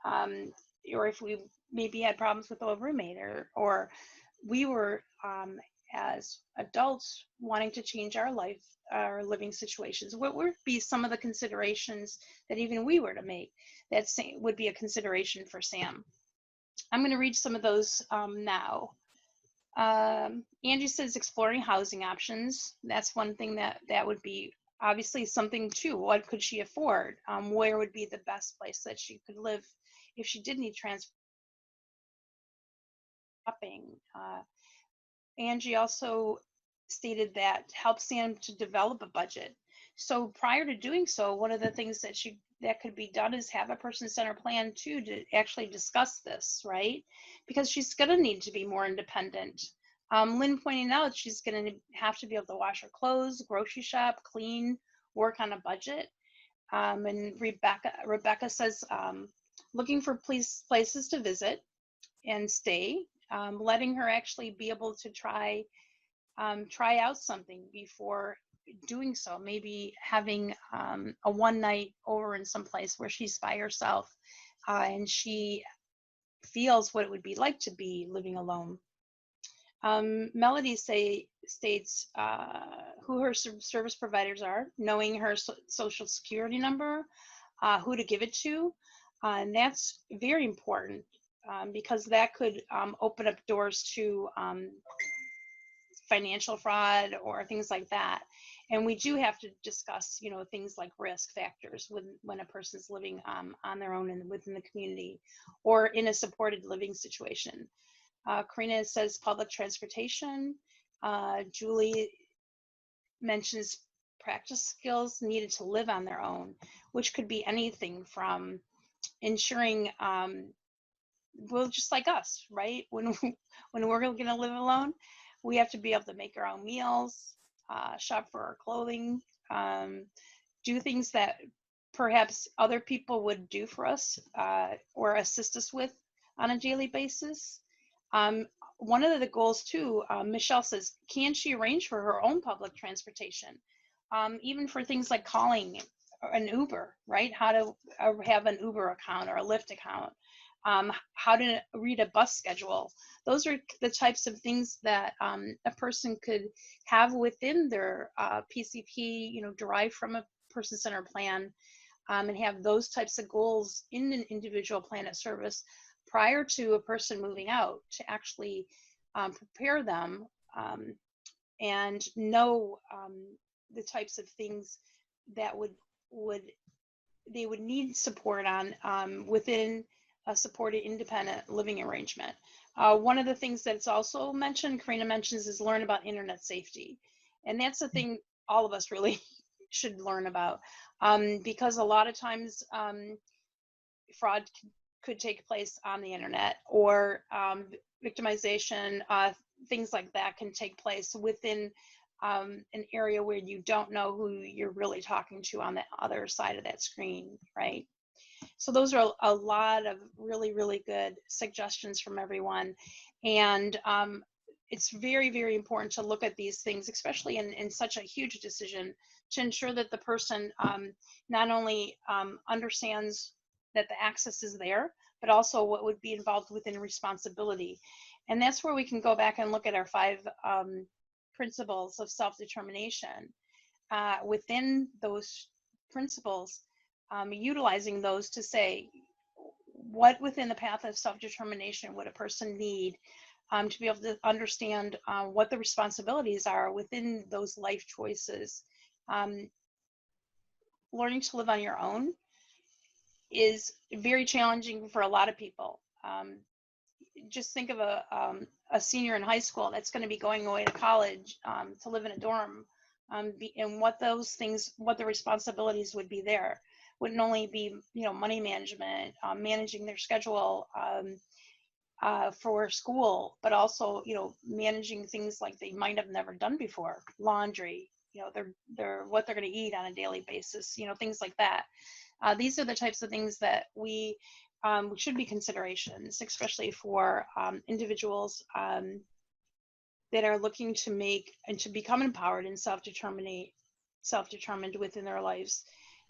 or if we maybe had problems with a roommate, or we were as adults wanting to change our life, our living situations, what would be some of the considerations that even we were to make that would be a consideration for Sam? I'm going to read some of those now. Angie says exploring housing options. That's one thing that would be obviously something too. What could she afford? Where would be the best place that she could live if she did need transport? Angie also stated that help Sam to develop a budget. So prior to doing so, one of the things that could be done is have a person-centered plan too, to actually discuss this, right? Because she's going to need to be more independent. Lynn pointing out she's going to have to be able to wash her clothes, grocery shop, clean, work on a budget. And Rebecca says looking for places to visit and stay, letting her actually be able to try out something before doing so. Maybe having a one night over in some place where she's by herself and she feels what it would be like to be living alone. Melody states who her service providers are, knowing her social security number, who to give it to, and that's very important because that could open up doors to financial fraud or things like that. And we do have to discuss, things like risk factors when a person's living on their own and within the community or in a supported living situation. Karina says public transportation. Julie mentions practice skills needed to live on their own, which could be anything from ensuring, well, just like us, right? When we're going to live alone, we have to be able to make our own meals, shop for our clothing, do things that perhaps other people would do for us or assist us with on a daily basis. One of the goals too, Michelle says, can she arrange for her own public transportation? Even for things like calling an Uber, right? How to have an Uber account or a Lyft account. How to read a bus schedule. Those are the types of things that a person could have within their PCP, derived from a person-centered plan, and have those types of goals in an individual plan of service prior to a person moving out to actually prepare them and know the types of things that they would need support on within a supported independent living arrangement. One of the things that's also mentioned, Karina mentions, is learn about internet safety. And that's the thing all of us really should learn about, because a lot of times fraud could take place on the internet, or victimization, things like that can take place within an area where you don't know who you're really talking to on the other side of that screen, right? So those are a lot of really, really good suggestions from everyone. And it's very, very important to look at these things, especially in such a huge decision, to ensure that the person not only understands that the access is there, but also what would be involved within responsibility. And that's where we can go back and look at our 5 principles of self-determination. Within those principles, utilizing those to say, what within the path of self-determination would a person need to be able to understand what the responsibilities are within those life choices. Learning to live on your own is very challenging for a lot of people. Just think of a senior in high school that's going to be going away to college to live in a dorm, and what the responsibilities would be there. Wouldn't only be, money management, managing their schedule for school, but also, managing things like they might have never done before, laundry, their what they're going to eat on a daily basis, things like that. These are the types of things that we should be considerations, especially for individuals that are looking to make and to become empowered and self-determined within their lives,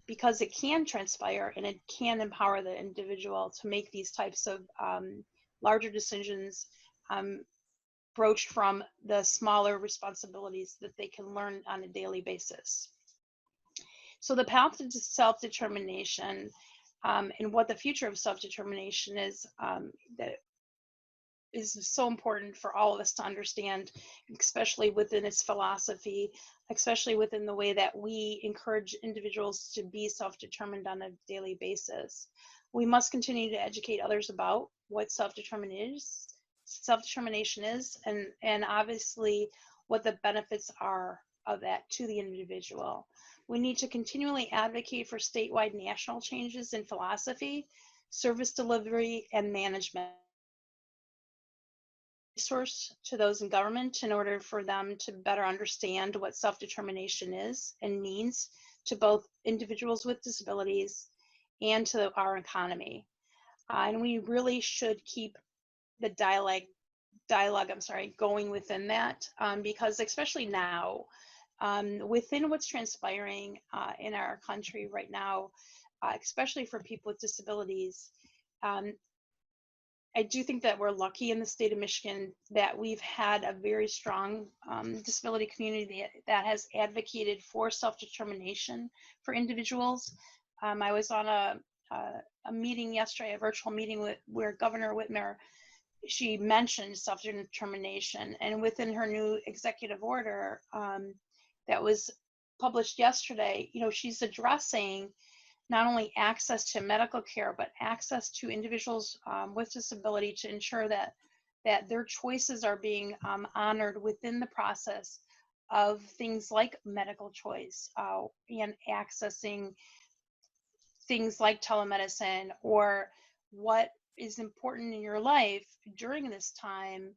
because it can transpire and it can empower the individual to make these types of larger decisions broached from the smaller responsibilities that they can learn on a daily basis. So the path to self-determination and what the future of self-determination is, that is so important for all of us to understand, especially within its philosophy, especially within the way that we encourage individuals to be self-determined on a daily basis. We must continue to educate others about what self-determination is, and obviously what the benefits are of that to the individual. We need to continually advocate for statewide national changes in philosophy, service delivery, and management. Resource to those in government in order for them to better understand what self-determination is and means to both individuals with disabilities and to our economy. And we really should keep the dialogue going within that, because especially now, within what's transpiring in our country right now, especially for people with disabilities, I do think that we're lucky in the state of Michigan that we've had a very strong disability community that has advocated for self-determination for individuals. I was on a meeting yesterday, a virtual meeting where Governor Whitmer, she mentioned self-determination, and within her new executive order that was published yesterday, she's addressing not only access to medical care, but access to individuals with disability to ensure that their choices are being honored within the process of things like medical choice and accessing things like telemedicine, or what is important in your life during this time,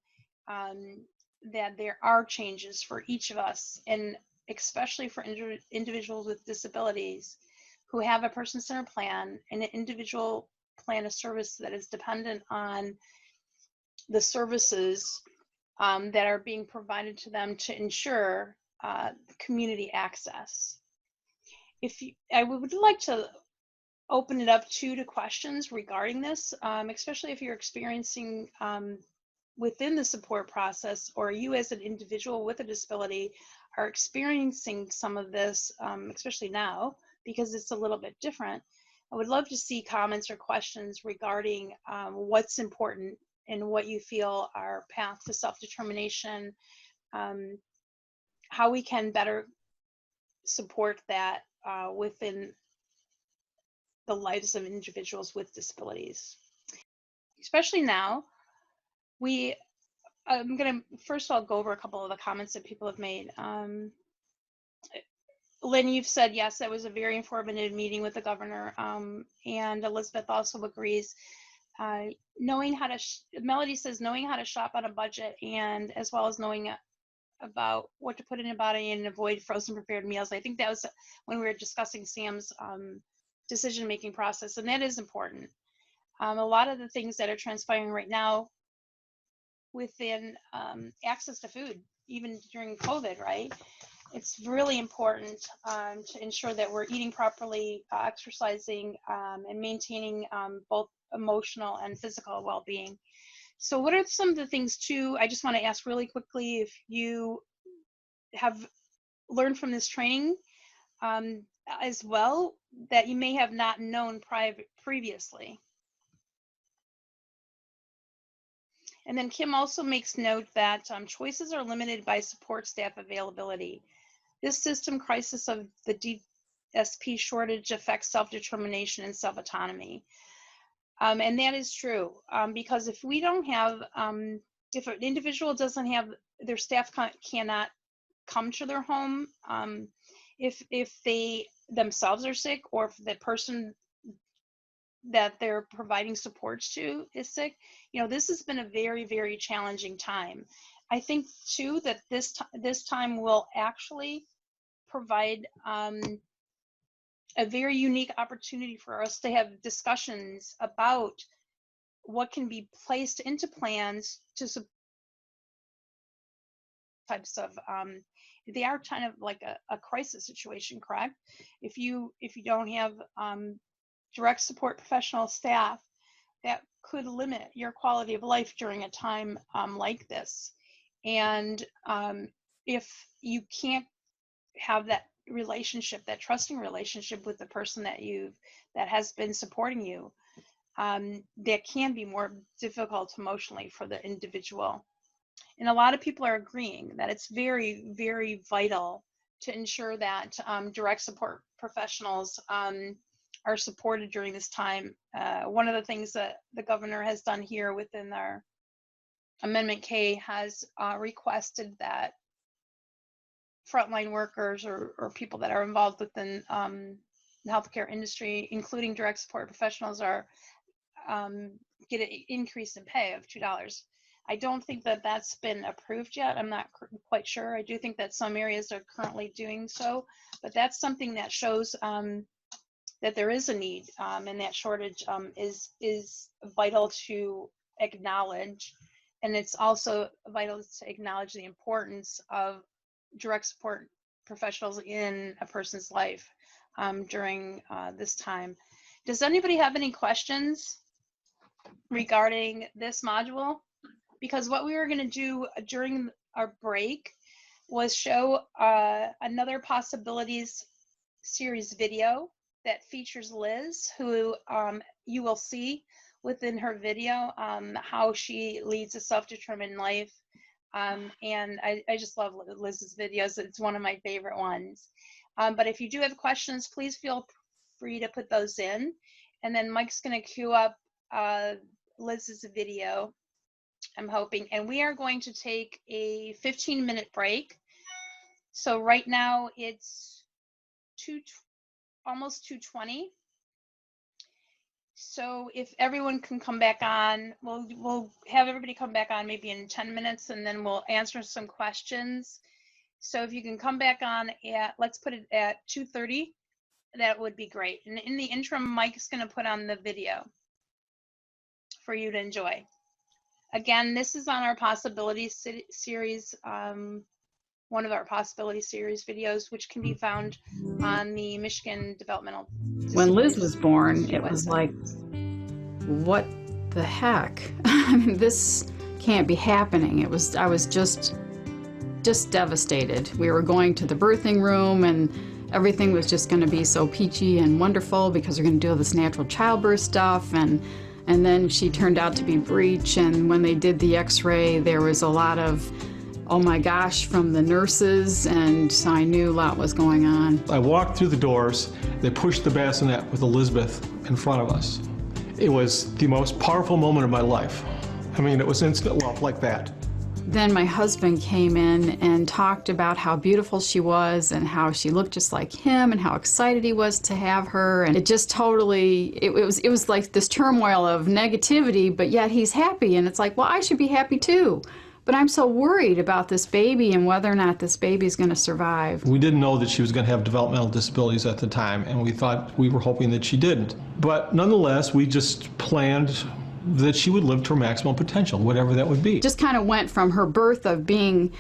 that there are changes for each of us, and especially for individuals with disabilities who have a person-centered plan and an individual plan of service that is dependent on the services that are being provided to them to ensure community access. I would like to open it up to questions regarding this, especially if you're experiencing within the support process, or you as an individual with a disability are experiencing some of this, especially now, because it's a little bit different. I would love to see comments or questions regarding what's important and what you feel are path to self-determination, how we can better support that within the lives of individuals with disabilities. Especially now, I'm going to first of all go over a couple of the comments that people have made. Lynn, you've said, yes, that was a very informative meeting with the governor, and Elizabeth also agrees. Melody says, knowing how to shop on a budget, and as well as knowing about what to put in a body and avoid frozen prepared meals. I think that was when we were discussing Sam's decision-making process, and that is important. A lot of the things that are transpiring right now within access to food, even during COVID, right? It's really important to ensure that we're eating properly, exercising, and maintaining both emotional and physical well-being. So what are some of the things too, I just want to ask really quickly if you have learned from this training as well that you may have not known previously. And then Kim also makes note that choices are limited by support staff availability. This system crisis of the DSP shortage affects self-determination and self-autonomy. And that is true, because if we don't have, if an individual doesn't have, their staff cannot come to their home, if they themselves are sick, or if the person that they're providing supports to is sick, this has been a very, very challenging time. I think too that this time will actually provide a very unique opportunity for us to have discussions about what can be placed into plans to support types of they are kind of like a crisis situation, correct? If you don't have direct support professional staff, that could limit your quality of life during a time like this. And if you can't have that relationship, that trusting relationship with the person that has been supporting you, that can be more difficult emotionally for the individual. And a lot of people are agreeing that it's very, very vital to ensure that direct support professionals are supported during this time. One of the things that the governor has done here within our Amendment K has requested that frontline workers or people that are involved within the healthcare industry, including direct support professionals, are get an increase in pay of $2. I don't think that that's been approved yet. I'm not quite sure. I do think that some areas are currently doing so, but that's something that shows that there is a need, and that shortage is vital to acknowledge. And it's also vital to acknowledge the importance of direct support professionals in a person's life during this time. Does anybody have any questions regarding this module? Because what we were going to do during our break was show another possibilities series video that features Liz, who you will see within her video how she leads a self-determined life. And I just love Liz's videos. It's one of my favorite ones. But if you do have questions, please feel free to put those in. And then Mike's going to queue up Liz's video, I'm hoping. And we are going to take a 15-minute break. So right now it's almost 2:20. So if everyone can come back on, we'll have everybody come back on maybe in 10 minutes, and then we'll answer some questions. So if you can come back on at, let's put it at 2:30, that would be great. And in the interim, Mike's going to put on the video for you to enjoy. Again, this is on our possibility series, one of our possibility series videos, which can be found on the Michigan Developmental Disabilities. When Liz was born, it was like, what the heck? I mean, this can't be happening. I was just devastated. We were going to the birthing room, and everything was just going to be so peachy and wonderful because we're going to do all this natural childbirth stuff, and then she turned out to be breech, and when they did the x-ray, there was a lot of, oh my gosh, from the nurses, and so I knew a lot was going on. I walked through the doors, they pushed the bassinet with Elizabeth in front of us. It was the most powerful moment of my life. I mean, it was instant love like that. Then my husband came in and talked about how beautiful she was and how she looked just like him and how excited he was to have her. And it just totally, it was like this turmoil of negativity, but yet he's happy. And it's like, well, I should be happy too. But I'm so worried about this baby and whether or not this baby is going to survive. We didn't know that she was going to have developmental disabilities at the time, and we were hoping that she didn't. But nonetheless, we just planned that she would live to her maximum potential, whatever that would be. Just kind of went from her birth of being,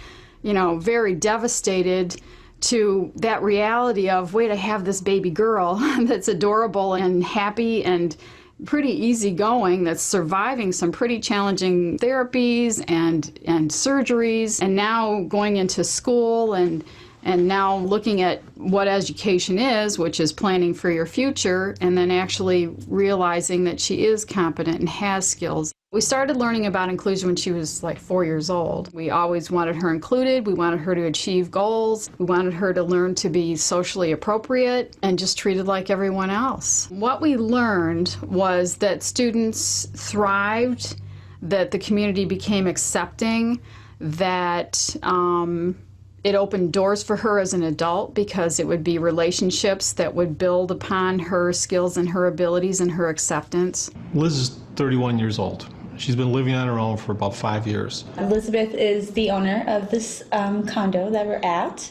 very devastated to that reality of, wait, I have this baby girl that's adorable and happy and pretty easygoing, that's surviving some pretty challenging therapies and surgeries, and now going into school and now looking at what education is, which is planning for your future, and then actually realizing that she is competent and has skills. We started learning about inclusion when she was like 4 years old. We always wanted her included. We wanted her to achieve goals. We wanted her to learn to be socially appropriate and just treated like everyone else. What we learned was that students thrived, that the community became accepting, that it opened doors for her as an adult because it would be relationships that would build upon her skills and her abilities and her acceptance. Liz is 31 years old. She's been living on her own for about 5 years. Elizabeth is the owner of this condo that we're at,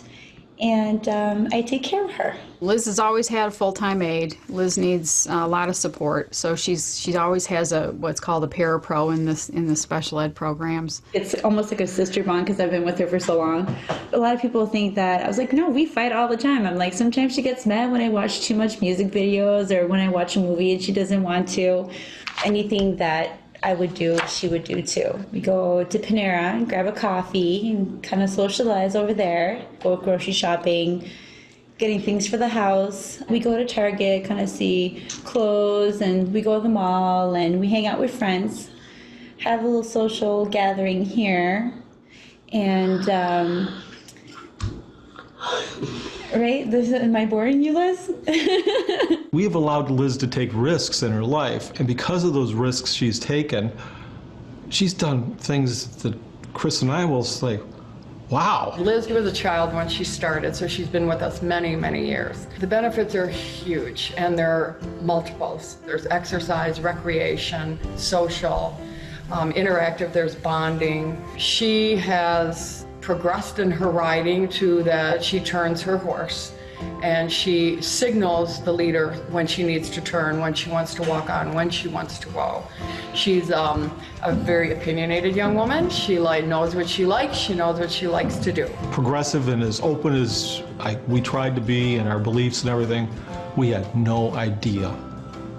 and I take care of her. Liz has always had a full-time aide. Liz needs a lot of support, so she always has what's called a parapro in the special ed programs. It's almost like a sister bond because I've been with her for so long. A lot of people think that, I was like, no, we fight all the time. I'm like, sometimes she gets mad when I watch too much music videos or when I watch a movie and she doesn't want to. Anything that I would do, she would do too. We go to Panera and grab a coffee and kind of socialize over there, go grocery shopping, getting things for the house. We go to Target, kind of see clothes, and we go to the mall and we hang out with friends, have a little social gathering here. And, right? Am I boring you, Liz? We have allowed Liz to take risks in her life, and because of those risks she's taken, she's done things that Chris and I will say, wow. Liz was a child when she started, so she's been with us many, many years. The benefits are huge, and they're multiples. There's exercise, recreation, social, interactive, there's bonding. She has progressed in her riding to that she turns her horse and she signals the leader when she needs to turn, when she wants to walk on, when she wants to go. She's a very opinionated young woman. She knows what she likes. She knows what she likes to do. Progressive and as open as we tried to be in our beliefs and everything, we had no idea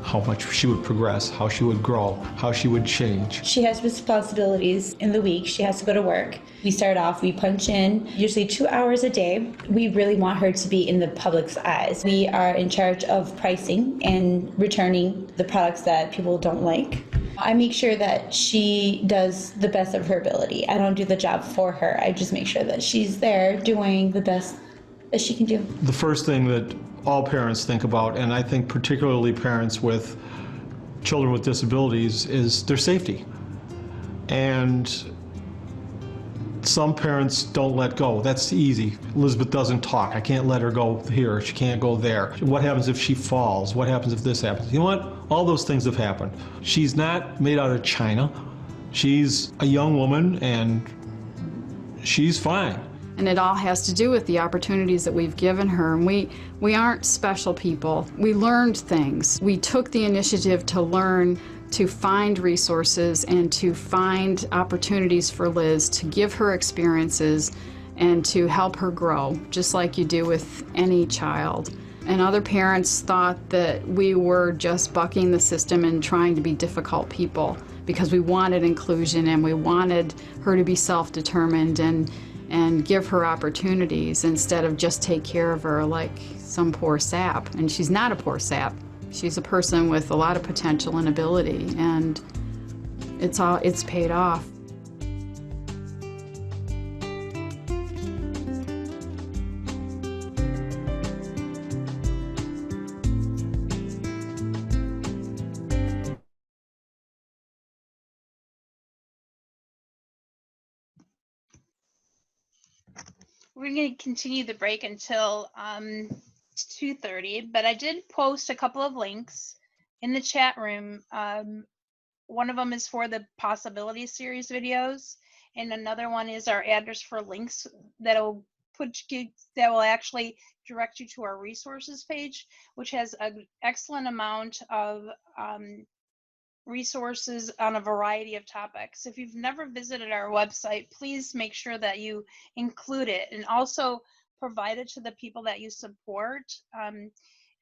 how much she would progress, how she would grow, how she would change. She has responsibilities in the week. She has to go to work. We start off, we punch in usually 2 hours a day. We really want her to be in the public's eyes. We are in charge of pricing and returning the products that people don't like. I make sure that she does the best of her ability. I don't do the job for her. I just make sure that she's there doing the best that she can do. The first thing that all parents think about, and I think particularly parents with children with disabilities, is their safety. And Some parents don't let go. That's easy. Elizabeth doesn't talk. I can't let her go here. She can't go there. What happens if she falls? What happens if this happens? You know what? All those things have happened. She's not made out of china. She's a young woman, and she's fine. And it all has to do with the opportunities that we've given her. And we aren't special people. We learned things. We took the initiative to learn, to find resources and to find opportunities for Liz, to give her experiences and to help her grow, just like you do with any child. And other parents thought that we were just bucking the system and trying to be difficult people because we wanted inclusion and we wanted her to be self-determined and give her opportunities instead of just take care of her like some poor sap. And she's not a poor sap. She's a person with a lot of potential and ability, and it's paid off. We're going to continue the break until 2:30, but I did post a couple of links in the chat room. One of them is for the Possibility Series videos, and another one is our address for links that will actually direct you to our resources page, which has an excellent amount of resources on a variety of topics. If you've never visited our website, please make sure that you include it and also provide it to the people that you support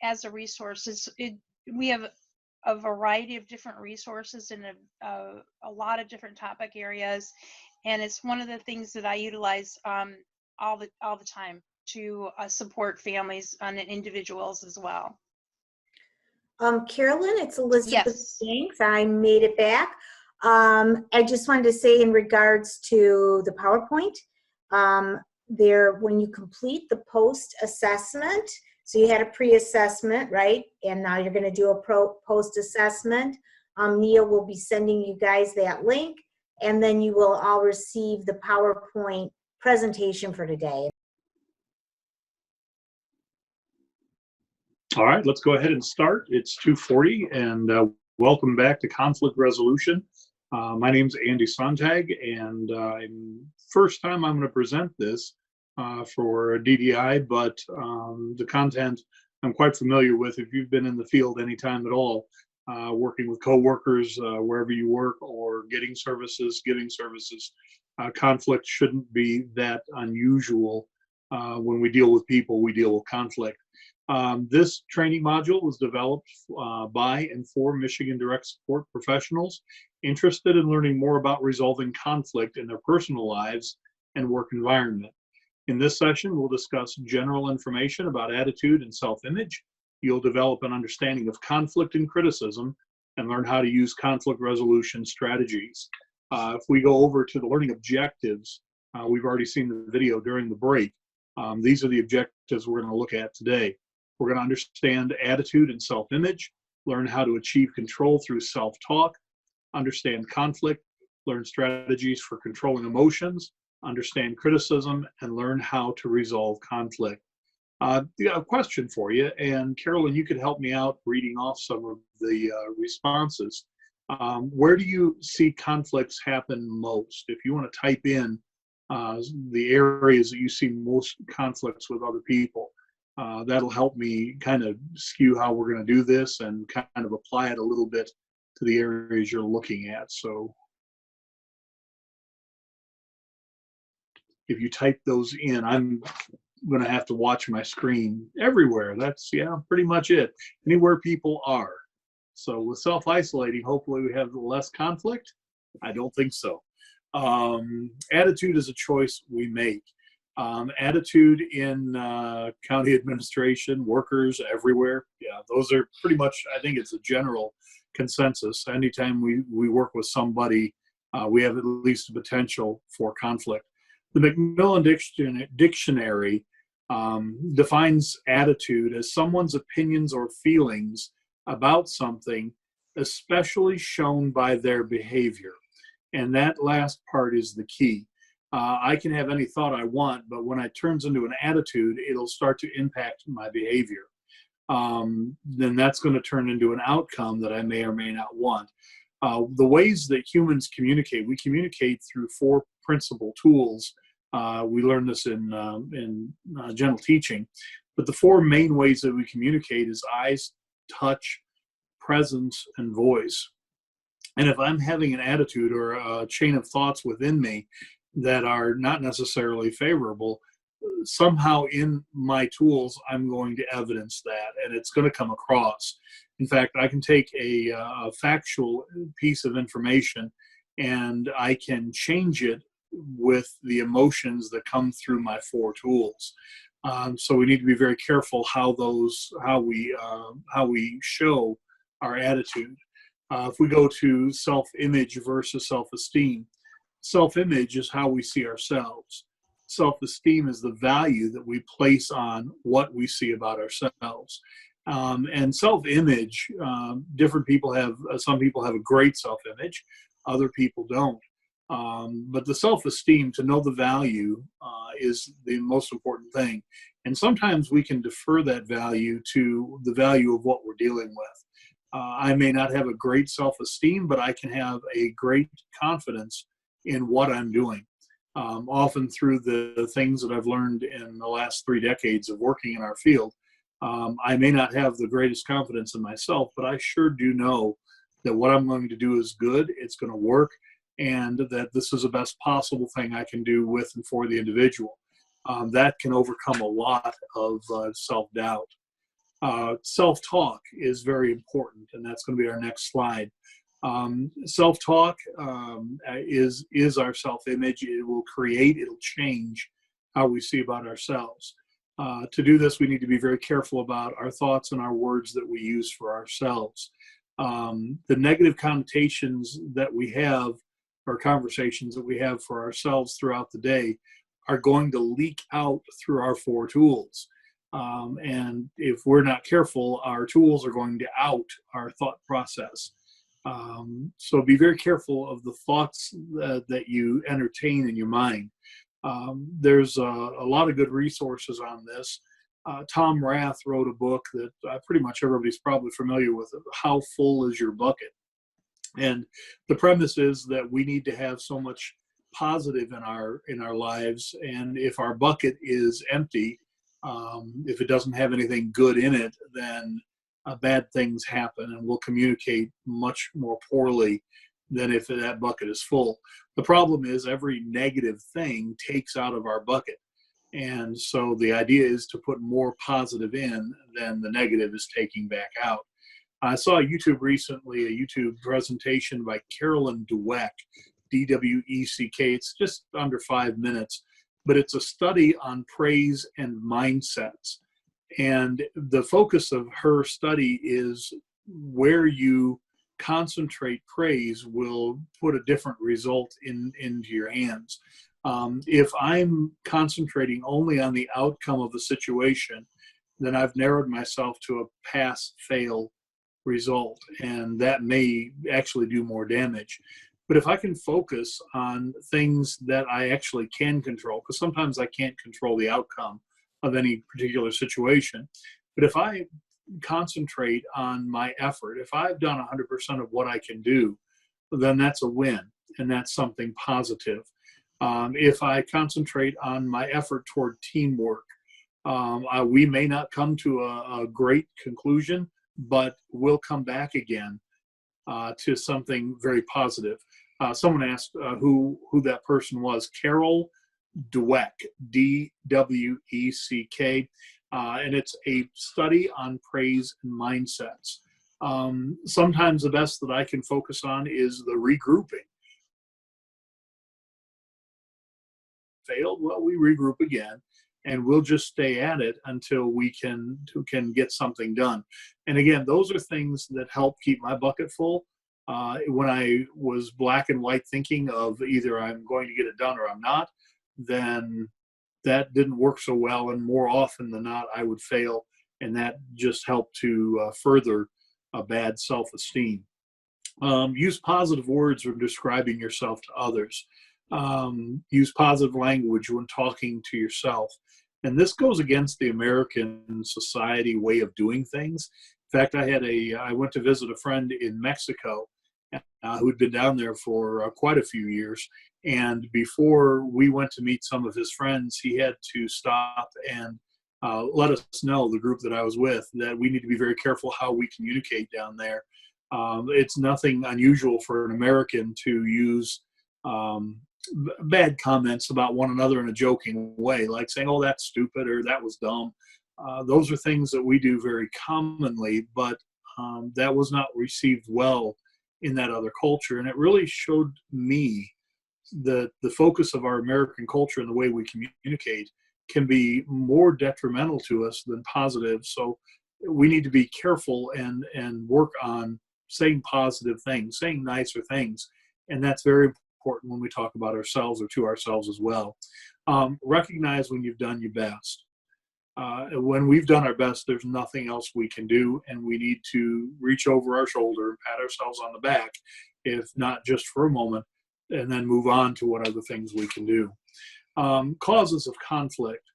as a resource. We have a variety of different resources in a lot of different topic areas, and it's one of the things that I utilize all the time to support families and individuals as well. Carolyn, it's Elizabeth. Yes. Thanks. I made it back. I just wanted to say in regards to the PowerPoint, when you complete the post-assessment, so you had a pre-assessment, right? And now you're going to do a post-assessment. Nia will be sending you guys that link, and then you will all receive the PowerPoint presentation for today. All right, let's go ahead and start. It's 2:40, and welcome back to Conflict Resolution. My name's Andy Sonntag, and first time I'm going to present this for DDI, but the content I'm quite familiar with. If you've been in the field any time at all, working with coworkers wherever you work or getting services, giving services, conflict shouldn't be that unusual. When we deal with people, we deal with conflict. This training module was developed by and for Michigan Direct Support professionals interested in learning more about resolving conflict in their personal lives and work environment. In this session, we'll discuss general information about attitude and self-image. You'll develop an understanding of conflict and criticism and learn how to use conflict resolution strategies. If we go over to the learning objectives, we've already seen the video during the break. These are the objectives we're going to look at today. We're going to understand attitude and self-image, learn how to achieve control through self-talk, understand conflict, learn strategies for controlling emotions, understand criticism, and learn how to resolve conflict. A question for you, and Carolyn, you could help me out reading off some of the responses. Where do you see conflicts happen most? If you want to type in the areas that you see most conflicts with other people, that'll help me kind of skew how we're going to do this and kind of apply it a little bit to the areas you're looking at. So if you type those in, I'm going to have to watch my screen everywhere. That's, yeah, pretty much it. Anywhere people are. So with self-isolating, hopefully we have less conflict. I don't think so. Attitude is a choice we make. Attitude in county administration, workers everywhere. Yeah, those are pretty much, I think it's a general consensus. Anytime we work with somebody, we have at least a potential for conflict. The Macmillan Dictionary defines attitude as someone's opinions or feelings about something, especially shown by their behavior. And that last part is the key. I can have any thought I want, but when it turns into an attitude, it'll start to impact my behavior. Then that's going to turn into an outcome that I may or may not want. The ways that humans communicate, we communicate through 4 principal tools. We learn this in general teaching, but the 4 main ways that we communicate is eyes, touch, presence, and voice. And if I'm having an attitude or a chain of thoughts within me that are not necessarily favorable, somehow in my tools, I'm going to evidence that, and it's going to come across. In fact, I can take a factual piece of information and I can change it with the emotions that come through my 4 tools. So we need to be very careful how we show our attitude. If we go to self-image versus self-esteem, self-image is how we see ourselves. Self-esteem is the value that we place on what we see about ourselves. And self-image, different people have, some people have a great self-image, other people don't. But the self-esteem, to know the value, is the most important thing. And sometimes we can defer that value to the value of what we're dealing with. I may not have a great self-esteem, but I can have a great confidence in what I'm doing. Often through the things that I've learned in the last 3 decades of working in our field, I may not have the greatest confidence in myself, but I sure do know that what I'm going to do is good, it's going to work, and that this is the best possible thing I can do with and for the individual. That can overcome a lot of self-doubt. Self-talk is very important, and that's going to be our next slide. Self-talk is our self-image. It will create, it'll change how we see about ourselves. To do this, we need to be very careful about our thoughts and our words that we use for ourselves. The negative connotations that we have, or conversations that we have for ourselves throughout the day, are going to leak out through our 4 tools. And if we're not careful, our tools are going to out our thought process. So be very careful of the thoughts that you entertain in your mind. There's a lot of good resources on this. Tom Rath wrote a book that pretty much everybody's probably familiar with, How Full Is Your Bucket? And the premise is that we need to have so much positive in our lives, and if our bucket is empty, if it doesn't have anything good in it, then bad things happen, and we'll communicate much more poorly than if that bucket is full. The problem is every negative thing takes out of our bucket, and so the idea is to put more positive in than the negative is taking back out. I saw a YouTube presentation by Carolyn Dweck, D-W-E-C-K. It's just under 5 minutes, but it's a study on praise and mindsets. And the focus of her study is where you concentrate praise will put a different result into your hands. If I'm concentrating only on the outcome of the situation, then I've narrowed myself to a pass-fail result, and that may actually do more damage. But if I can focus on things that I actually can control, because sometimes I can't control the outcome of any particular situation, but if I concentrate on my effort, if I've done 100% of what I can do, then that's a win, and that's something positive. If I concentrate on my effort toward teamwork, we may not come to a great conclusion, but we'll come back again to something very positive. Someone asked who that person was. Carol Dweck, D-W-E-C-K, and it's a study on praise and mindsets. Sometimes the best that I can focus on is the regrouping. Failed, well, we regroup again, and we'll just stay at it until we can get something done. And again, those are things that help keep my bucket full. When I was black and white thinking of either I'm going to get it done or I'm not, then that didn't work so well, and more often than not I would fail, and that just helped to further a bad self-esteem. Use positive words when describing yourself to others. Use positive language when talking to yourself. And this goes against the American society way of doing things. In fact, I went to visit a friend in Mexico who'd been down there for quite a few years. And before we went to meet some of his friends, he had to stop and let us know, the group that I was with, that we need to be very careful how we communicate down there. It's nothing unusual for an American to use bad comments about one another in a joking way, like saying, "Oh, that's stupid," or "that was dumb." Those are things that we do very commonly, but that was not received well in that other culture. And it really showed me that the focus of our American culture and the way we communicate can be more detrimental to us than positive. So we need to be careful and work on saying positive things, saying nicer things. And that's very important when we talk about ourselves or to ourselves as well. Recognize when you've done your best. When we've done our best, there's nothing else we can do, and we need to reach over our shoulder and pat ourselves on the back, if not just for a moment, and then move on to what other things we can do. Causes of conflict.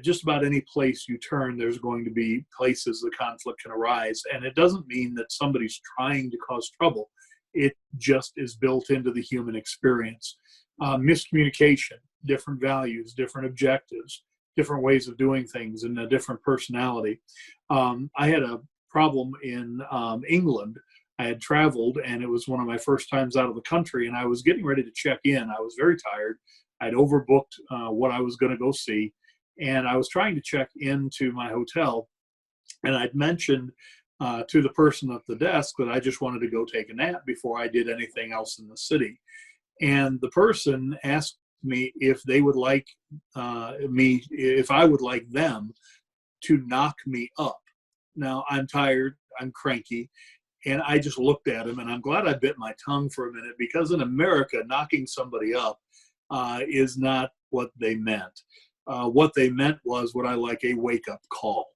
Just about any place you turn, there's going to be places the conflict can arise, and it doesn't mean that somebody's trying to cause trouble. It just is built into the human experience. Miscommunication, different values, different objectives, different ways of doing things, and a different personality. I had a problem in England. I had traveled, and it was one of my first times out of the country, and I was getting ready to check in. I was very tired. I'd overbooked what I was going to go see, and I was trying to check into my hotel, and I'd mentioned to the person at the desk that I just wanted to go take a nap before I did anything else in the city. And the person asked me if they would like if I would like them to knock me up. Now, I'm tired, I'm cranky, and I just looked at him, and I'm glad I bit my tongue for a minute, because in America, knocking somebody up is not what they meant. What they meant was what I like a wake-up call.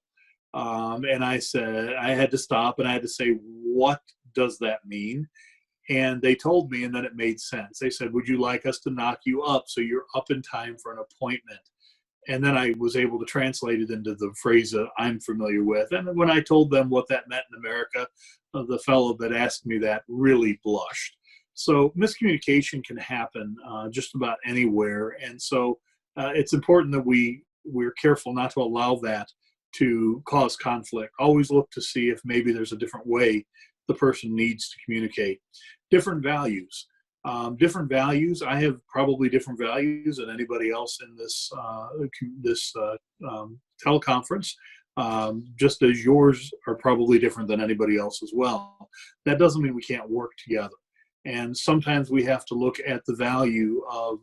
And I said, I had to stop, and I had to say, what does that mean? And they told me, and then it made sense. They said, would you like us to knock you up so you're up in time for an appointment? And then I was able to translate it into the phrase that I'm familiar with. And when I told them what that meant in America, the fellow that asked me that really blushed. So miscommunication can happen just about anywhere. And so it's important that we're careful not to allow that to cause conflict. Always look to see if maybe there's a different way the person needs to communicate. Different values. Different values. I have probably different values than anybody else in this teleconference, just as yours are probably different than anybody else as well. That doesn't mean we can't work together. And sometimes we have to look at the value of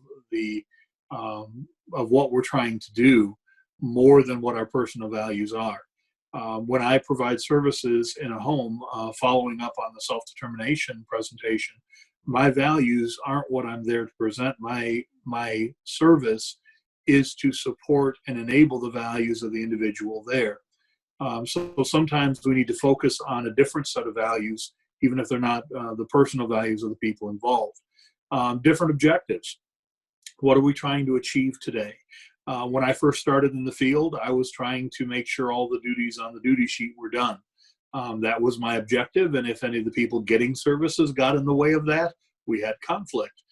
what we're trying to do more than what our personal values are. When I provide services in a home, following up on the self-determination presentation, my values aren't what I'm there to present. My service is to support and enable the values of the individual there. So sometimes we need to focus on a different set of values, even if they're not the personal values of the people involved. Different objectives. What are we trying to achieve today? When I first started in the field, I was trying to make sure all the duties on the duty sheet were done. That was my objective, and if any of the people getting services got in the way of that, we had conflict.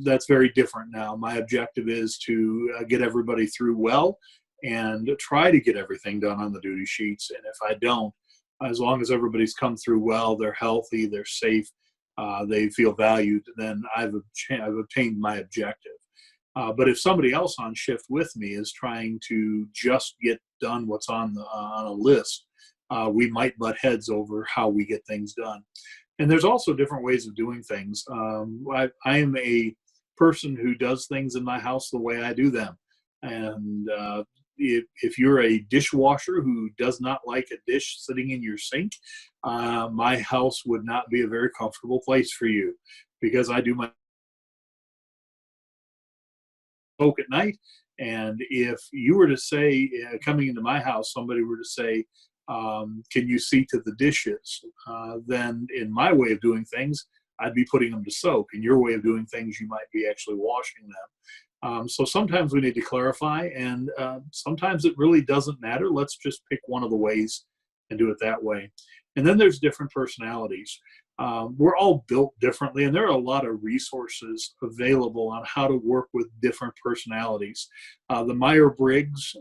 That's very different now. My objective is to get everybody through well and try to get everything done on the duty sheets. And if I don't, as long as everybody's come through well, they're healthy, they're safe, they feel valued, then I've obtained my objective. But if somebody else on shift with me is trying to just get done what's on a list, we might butt heads over how we get things done. And there's also different ways of doing things. I am a person who does things in my house the way I do them. And if you're a dishwasher who does not like a dish sitting in your sink, my house would not be a very comfortable place for you, because I do my smoke at night. And if you were to say, coming into my house, somebody were to say, can you see to the dishes? Then in my way of doing things, I'd be putting them to soak. In your way of doing things, you might be actually washing them. So sometimes we need to clarify, and sometimes it really doesn't matter. Let's just pick one of the ways and do it that way. And then there's different personalities. We're all built differently, and there are a lot of resources available on how to work with different personalities. The Myers-Briggs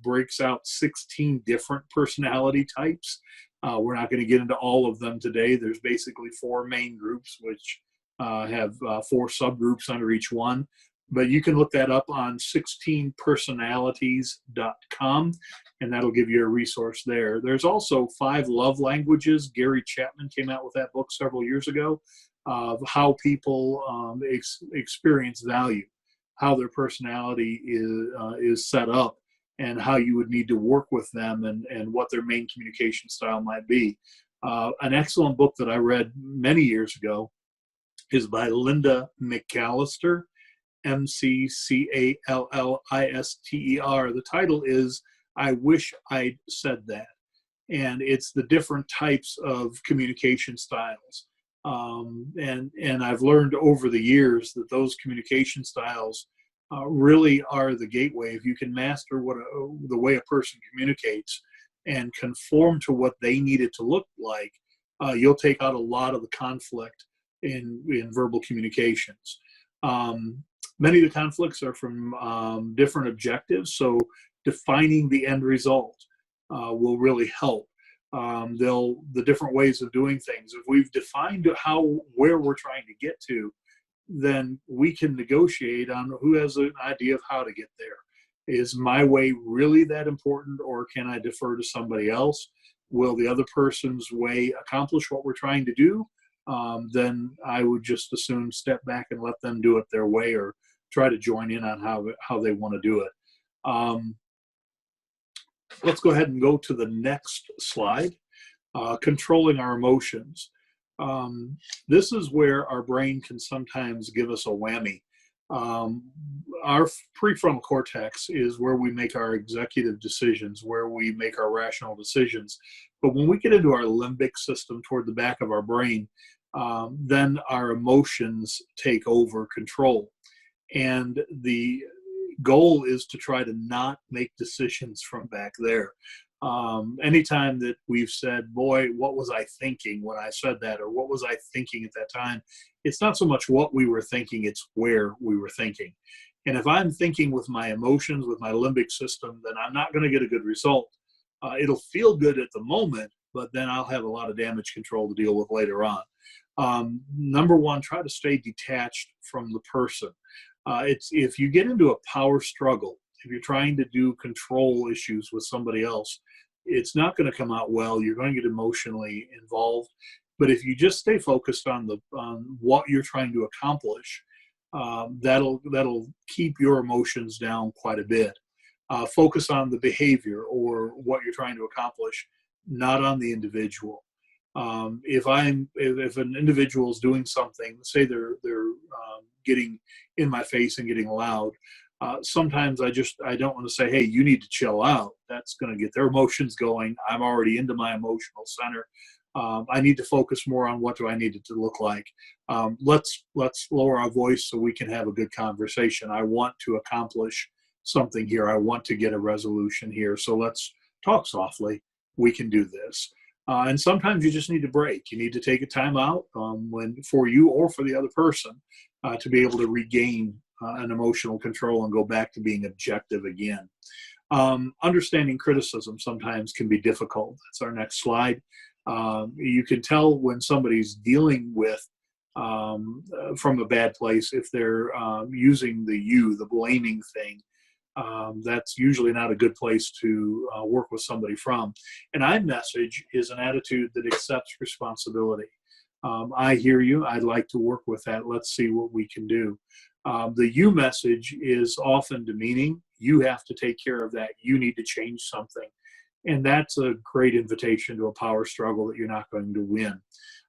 breaks out 16 different personality types. We're not going to get into all of them today. There's basically 4 main groups, which have 4 subgroups under each one. But you can look that up on 16personalities.com, and that'll give you a resource there. There's also 5 love languages. Gary Chapman came out with that book several years ago of how people experience value, how their personality is set up, and how you would need to work with them, and what their main communication style might be. An excellent book that I read many years ago is by Linda McAllister, McCallister. The title is I Wish I'd Said That. And it's the different types of communication styles. And I've learned over the years that those communication styles really are the gateway. If you can master the way a person communicates and conform to what they need it to look like, you'll take out a lot of the conflict in verbal communications. Many of the conflicts are from different objectives, so defining the end result will really help. The different ways of doing things. If we've defined where we're trying to get to, then we can negotiate on who has an idea of how to get there. Is my way really that important, or can I defer to somebody else? Will the other person's way accomplish what we're trying to do? Then I would just as soon step back and let them do it their way, or try to join in on how they want to do it. Let's go ahead and go to the next slide. Controlling our emotions. This is where our brain can sometimes give us a whammy. Our prefrontal cortex is where we make our executive decisions, where we make our rational decisions. But when we get into our limbic system toward the back of our brain, then our emotions take over control. And the goal is to try to not make decisions from back there. Anytime that we've said, boy, what was I thinking when I said that, or what was I thinking at that time, it's not so much what we were thinking, it's where we were thinking. And if I'm thinking with my emotions, with my limbic system, then I'm not going to get a good result. It'll feel good at the moment, but then I'll have a lot of damage control to deal with later on. Number one, try to stay detached from the person. If you get into a power struggle, if you're trying to do control issues with somebody else, it's not going to come out well. You're going to get emotionally involved. But if you just stay focused on what you're trying to accomplish, that'll keep your emotions down quite a bit. Focus on the behavior or what you're trying to accomplish, not on the individual. If an individual is doing something, say they're getting in my face and getting loud, sometimes I don't want to say, hey, you need to chill out. That's going to get their emotions going. I'm already into my emotional center. I need to focus more on what do I need it to look like. Let's lower our voice so we can have a good conversation. I want to accomplish something here. I want to get a resolution here. So let's talk softly. We can do this. And sometimes you just need to break. You need to take a time out for you or for the other person to be able to regain an emotional control and go back to being objective again. Understanding criticism sometimes can be difficult. That's our next slide. You can tell when somebody's dealing with from a bad place if they're using the blaming thing. That's usually not a good place to work with somebody from. An iMessage is an attitude that accepts responsibility. I hear you. I'd like to work with that. Let's see what we can do. The you message is often demeaning. You have to take care of that. You need to change something. And that's a great invitation to a power struggle that you're not going to win.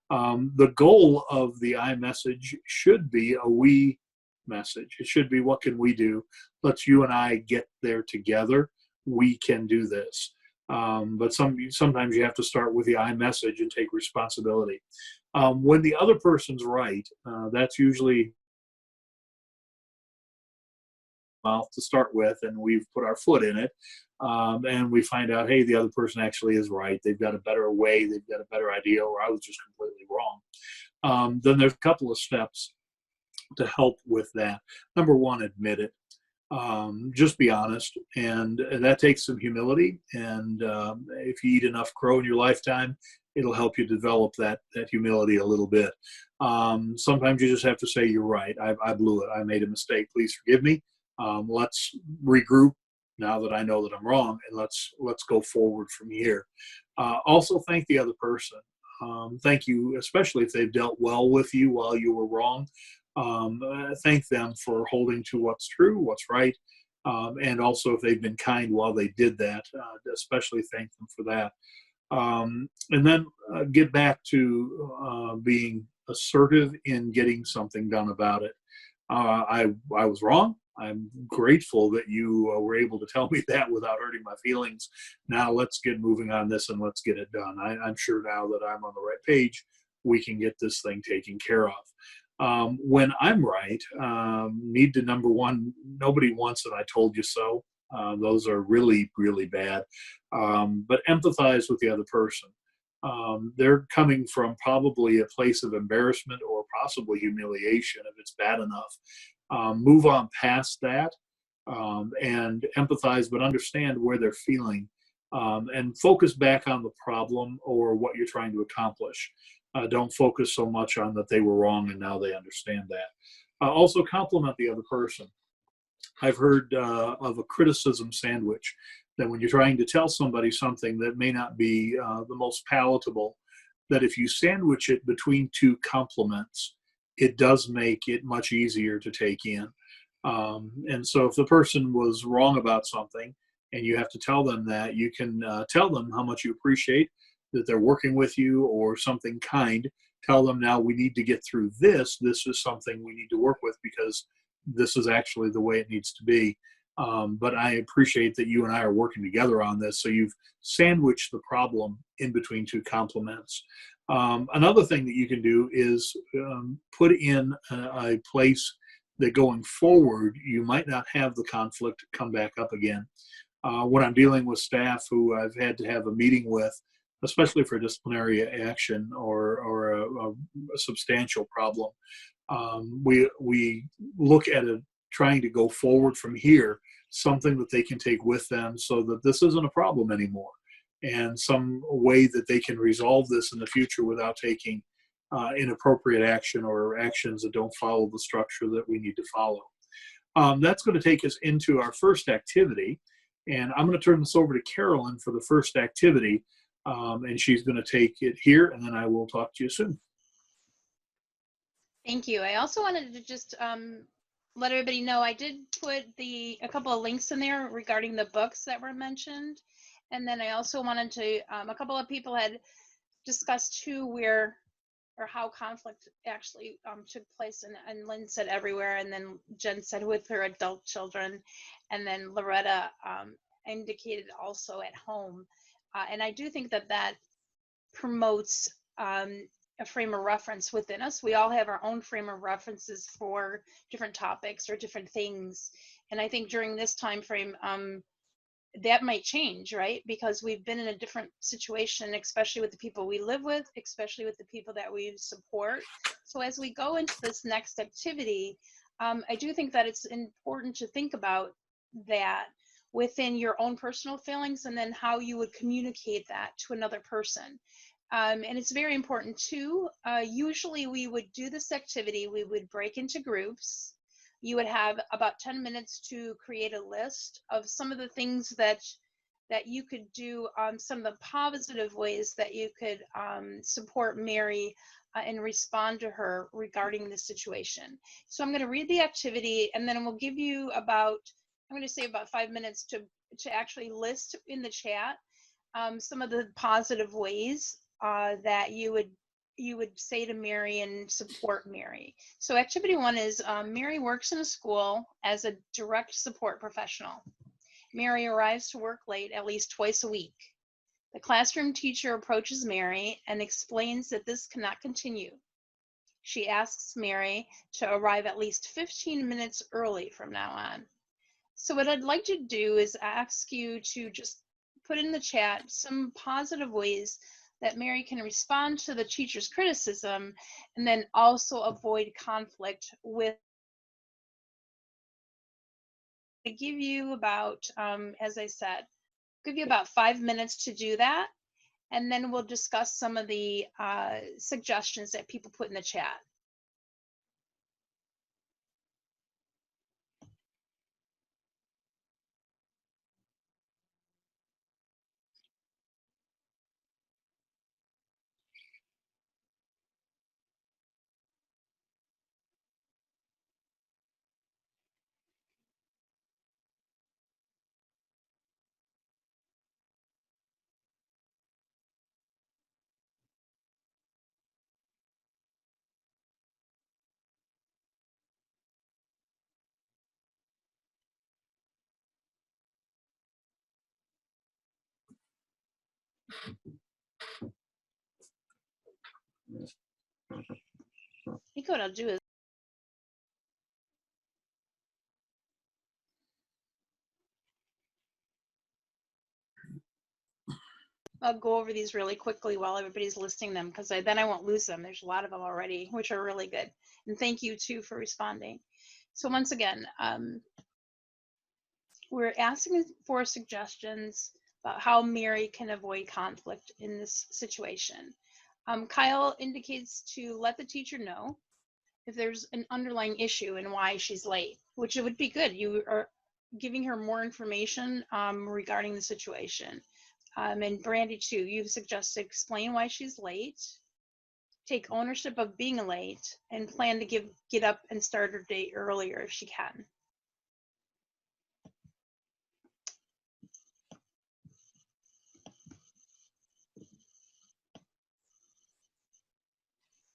The goal of the iMessage should be a we message. It should be, what can we do? Let's you and I get there together. We can do this. But sometimes you have to start with the I message and take responsibility. When the other person's right, that's usually mouth to start with, and we've put our foot in it, and we find out, hey, the other person actually is right. They've got a better way, they've got a better idea, or I was just completely wrong. Then there's a couple of steps to help with that. Number one, admit it. Just be honest, and that takes some humility. And if you eat enough crow in your lifetime, it'll help you develop that humility a little bit. Sometimes you just have to say, you're right, I blew it, I made a mistake, please forgive me. Let's regroup now that I know that I'm wrong, and let's go forward from here. Also, thank the other person. Thank you, especially if they've dealt well with you while you were wrong. Thank them for holding to what's true, what's right, and also if they've been kind while they did that, especially thank them for that. And then get back to being assertive in getting something done about it. I was wrong. I'm grateful that you were able to tell me that without hurting my feelings. Now let's get moving on this and let's get it done. I'm sure now that I'm on the right page, we can get this thing taken care of. When I'm right, need to number one, nobody wants an I told you so. Those are really, really bad. But empathize with the other person. They're coming from probably a place of embarrassment or possibly humiliation if it's bad enough. Move on past that and empathize, but understand where they're feeling, and focus back on the problem or what you're trying to accomplish. Don't focus so much on that they were wrong and now they understand that. Also compliment the other person. I've heard of a criticism sandwich, that when you're trying to tell somebody something that may not be the most palatable, that if you sandwich it between two compliments, it does make it much easier to take in. And so if the person was wrong about something and you have to tell them that, you can tell them how much you appreciate that they're working with you or something kind. Tell them, now we need to get through this. This is something we need to work with because this is actually the way it needs to be. But I appreciate that you and I are working together on this. So you've sandwiched the problem in between two compliments. Another thing that you can do is put in a place that going forward, you might not have the conflict come back up again. When I'm dealing with staff who I've had to have a meeting with, especially for disciplinary action or a substantial problem, we look at it trying to go forward from here, something that they can take with them so that this isn't a problem anymore, and some way that they can resolve this in the future without taking inappropriate action or actions that don't follow the structure that we need to follow. That's going to take us into our first activity, and I'm going to turn this over to Carolyn for the first activity, and she's going to take it here, and then I will talk to you soon. Thank you. I also wanted to just let everybody know I did put a couple of links in there regarding the books that were mentioned. And then I also wanted to, a couple of people had discussed too how conflict actually took place, and Lynn said everywhere, and then Jen said with her adult children, and then Loretta indicated also at home. And I do think that promotes a frame of reference within us. We all have our own frame of references for different topics or different things. And I think during this time frame, that might change, right? Because we've been in a different situation, especially with the people we live with, especially with the people that we support. So as we go into this next activity, I do think that it's important to think about that within your own personal feelings, and then how you would communicate that to another person. And it's very important too. Usually we would do this activity, we would break into groups. You would have about 10 minutes to create a list of some of the things that you could do, some of the positive ways that you could support Mary and respond to her regarding the situation. So I'm going to read the activity, and then we'll give you about 5 minutes to actually list in the chat some of the positive ways that you would say to Mary and support Mary. So activity 1 is Mary works in a school as a direct support professional. Mary arrives to work late at least twice a week. The classroom teacher approaches Mary and explains that this cannot continue. She asks Mary to arrive at least 15 minutes early from now on. So what I'd like to do is ask you to just put in the chat some positive ways that Mary can respond to the teacher's criticism and then also avoid conflict with. I give you about, as I said, give you about 5 minutes to do that, and then we'll discuss some of the suggestions that people put in the chat. I think what I'll do is I'll go over these really quickly while everybody's listing them, because then I won't lose them. There's a lot of them already, which are really good. And thank you too for responding. So once again, we're asking for suggestions about how Mary can avoid conflict in this situation. Kyle indicates to let the teacher know if there's an underlying issue and why she's late, which it would be good. You are giving her more information regarding the situation. And Brandy too, you've suggested explain why she's late, take ownership of being late, and plan to get up and start her day earlier if she can.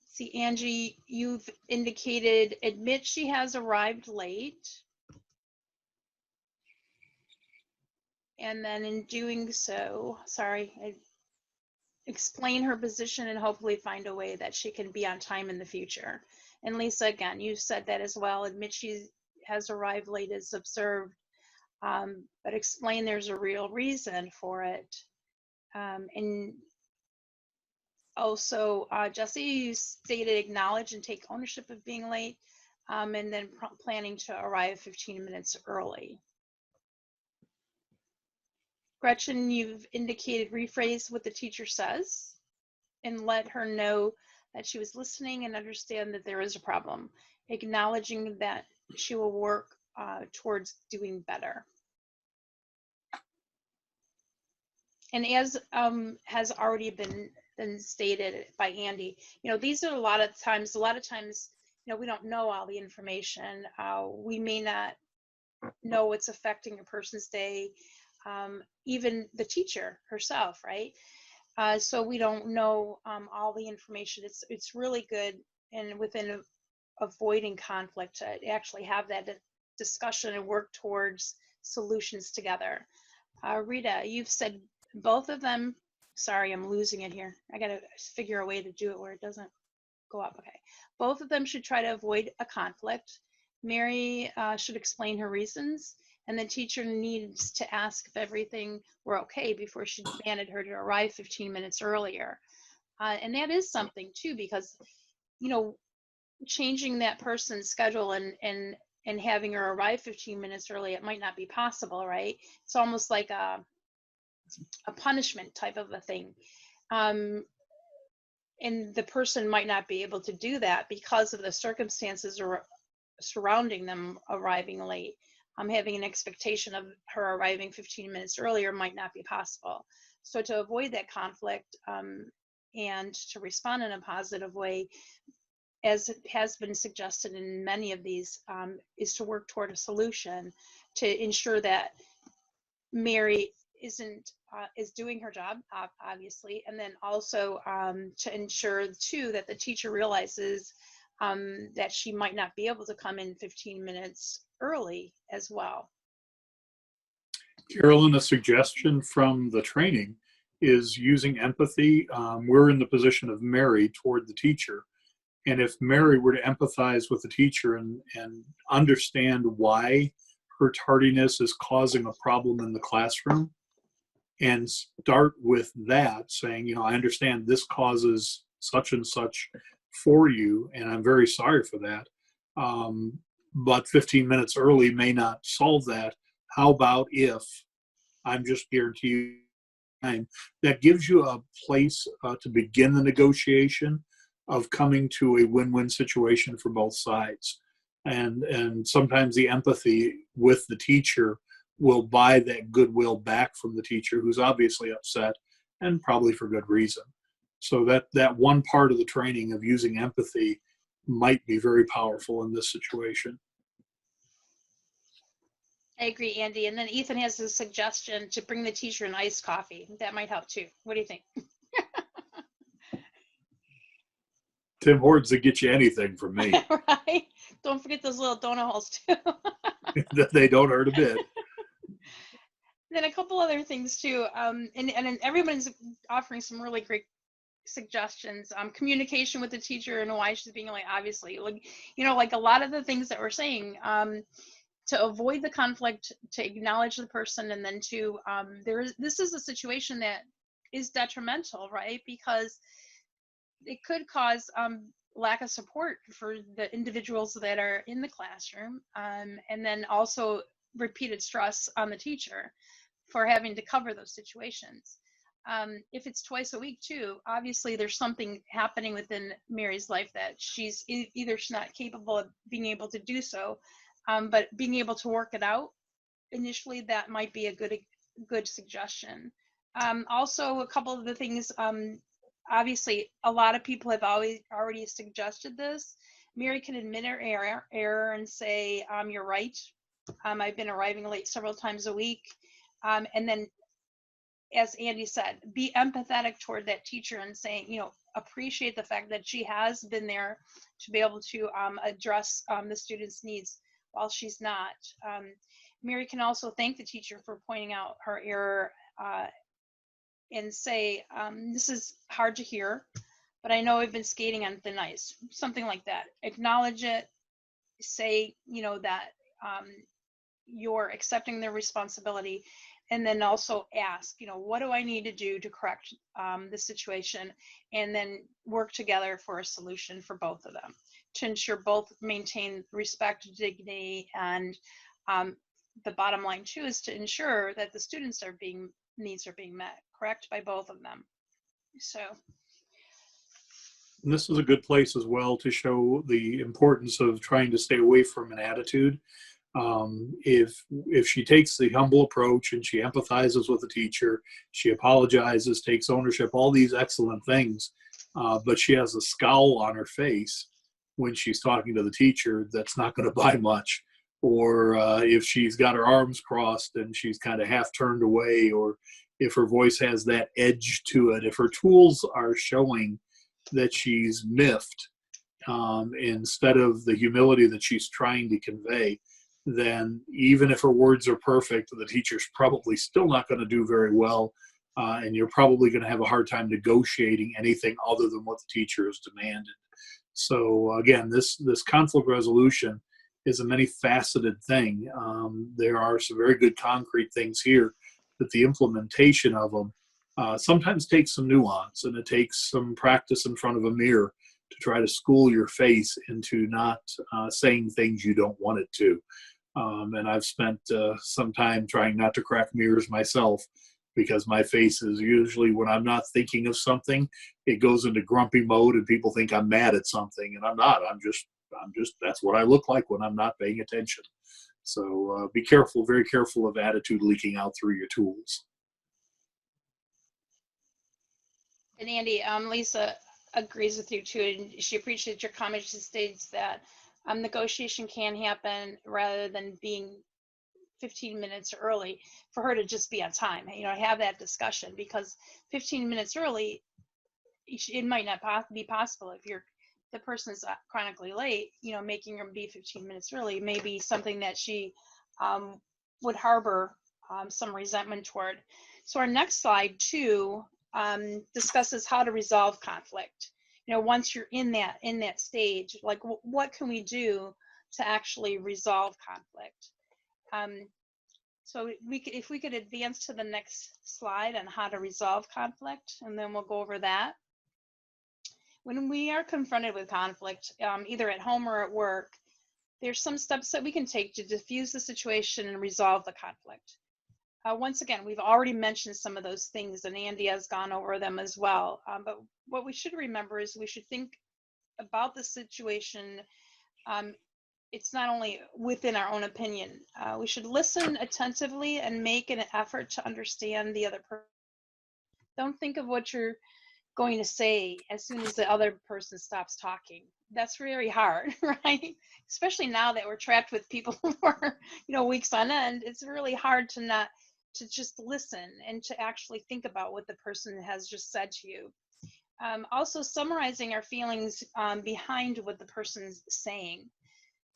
See, Angie, you've indicated admit she has arrived late. And then in doing so, explain her position and hopefully find a way that she can be on time in the future. And Lisa, again, you said that as well. Admit she has arrived late as observed, but explain there's a real reason for it. And also, Jesse, you stated acknowledge and take ownership of being late, and then planning to arrive 15 minutes early. Gretchen, you've indicated rephrase what the teacher says and let her know that she was listening and understand that there is a problem, acknowledging that she will work towards doing better. And as has already been stated by Andy, these are a lot of times, we don't know all the information. We may not know what's affecting a person's day, even the teacher herself, right? So we don't know all the information. It's really good, and within avoiding conflict, to actually have that discussion and work towards solutions together. Rita, you've said both of them. Sorry, I'm losing it here. I gotta figure a way to do it where it doesn't go up. Okay. Both of them should try to avoid a conflict. Mary should explain her reasons, and the teacher needs to ask if everything were okay before she demanded her to arrive 15 minutes earlier. And that is something too, because, changing that person's schedule and having her arrive 15 minutes early, it might not be possible, right? It's almost like a punishment type of a thing. And the person might not be able to do that because of the circumstances surrounding them arriving late. Having an expectation of her arriving 15 minutes earlier might not be possible. So to avoid that conflict and to respond in a positive way, as has been suggested in many of these, is to work toward a solution to ensure that Mary is doing her job, obviously, and then also to ensure too that the teacher realizes that she might not be able to come in 15 minutes early as well. Carolyn, a suggestion from the training is using empathy. We're in the position of Mary toward the teacher. And if Mary were to empathize with the teacher and understand why her tardiness is causing a problem in the classroom, and start with that, saying, I understand this causes such and such for you, and I'm very sorry for that. But 15 minutes early may not solve that. How about if I'm just guaranteeing time? That gives you a place to begin the negotiation of coming to a win-win situation for both sides. And sometimes the empathy with the teacher will buy that goodwill back from the teacher, who's obviously upset, and probably for good reason. So that one part of the training of using empathy might be very powerful in this situation. I agree, Andy. And then Ethan has a suggestion to bring the teacher an iced coffee. That might help too. What do you think? Tim Hortons will get you anything from me. Right? Don't forget those little donut holes too. They don't hurt a bit. Then a couple other things too, and everyone's offering some really great suggestions. Communication with the teacher and why she's being late, obviously. Like a lot of the things that we're saying, to avoid the conflict, to acknowledge the person, and then to this is a situation that is detrimental, right? Because it could cause lack of support for the individuals that are in the classroom, and then also repeated stress on the teacher for having to cover those situations. If it's twice a week too, obviously there's something happening within Mary's life that she's either she's not capable of being able to do so, but being able to work it out initially, that might be a good suggestion. Also, a couple of the things, obviously a lot of people have already suggested this. Mary can admit her error and say, you're right. I've been arriving late several times a week. And then, as Andy said, be empathetic toward that teacher and saying, appreciate the fact that she has been there to be able to address the student's needs while she's not. Mary can also thank the teacher for pointing out her error and say, this is hard to hear, but I know I've been skating on thin ice, something like that. Acknowledge it, say, that you're accepting the responsibility, and then also ask, what do I need to do to correct the situation, and then work together for a solution for both of them to ensure both maintain respect, dignity, and the bottom line too is to ensure that the students needs are being met, correct, by both of them. So. And this is a good place as well to show the importance of trying to stay away from an attitude. If she takes the humble approach and she empathizes with the teacher, she apologizes, takes ownership, all these excellent things, but she has a scowl on her face when she's talking to the teacher, that's not going to buy much. Or if she's got her arms crossed and she's kind of half turned away, or if her voice has that edge to it, if her tools are showing that she's miffed instead of the humility that she's trying to convey, then even if her words are perfect, the teacher's probably still not going to do very well, and you're probably going to have a hard time negotiating anything other than what the teacher has demanded. So again, this conflict resolution is a many-faceted thing. There are some very good concrete things here, but the implementation of them sometimes takes some nuance, and it takes some practice in front of a mirror to try to school your face into not saying things you don't want it to. And I've spent some time trying not to crack mirrors myself, because my face is usually, when I'm not thinking of something, it goes into grumpy mode and people think I'm mad at something, and I'm not. I'm just that's what I look like when I'm not paying attention. So be careful, very careful of attitude leaking out through your tools. And Andy, Lisa agrees with you too, and she appreciates your comment. She states that negotiation can happen rather than being 15 minutes early, for her to just be on time, have that discussion, because 15 minutes early, it might not be possible. If the person is chronically late, making them be 15 minutes early may be something that she would harbor some resentment toward. So our next slide too discusses how to resolve conflict. You know, once you're in that stage, like what can we do to actually resolve conflict? So if we could advance to the next slide on how to resolve conflict, and then we'll go over that. When we are confronted with conflict, either at home or at work, there's some steps that we can take to diffuse the situation and resolve the conflict. Once again, we've already mentioned some of those things, and Andy has gone over them as well. But what we should remember is we should think about the situation. It's not only within our own opinion. We should listen attentively and make an effort to understand the other person. Don't think of what you're going to say as soon as the other person stops talking. That's very hard, right? Especially now that we're trapped with people for, weeks on end. It's really hard to just listen and to actually think about what the person has just said to you. Also summarizing our feelings behind what the person's saying.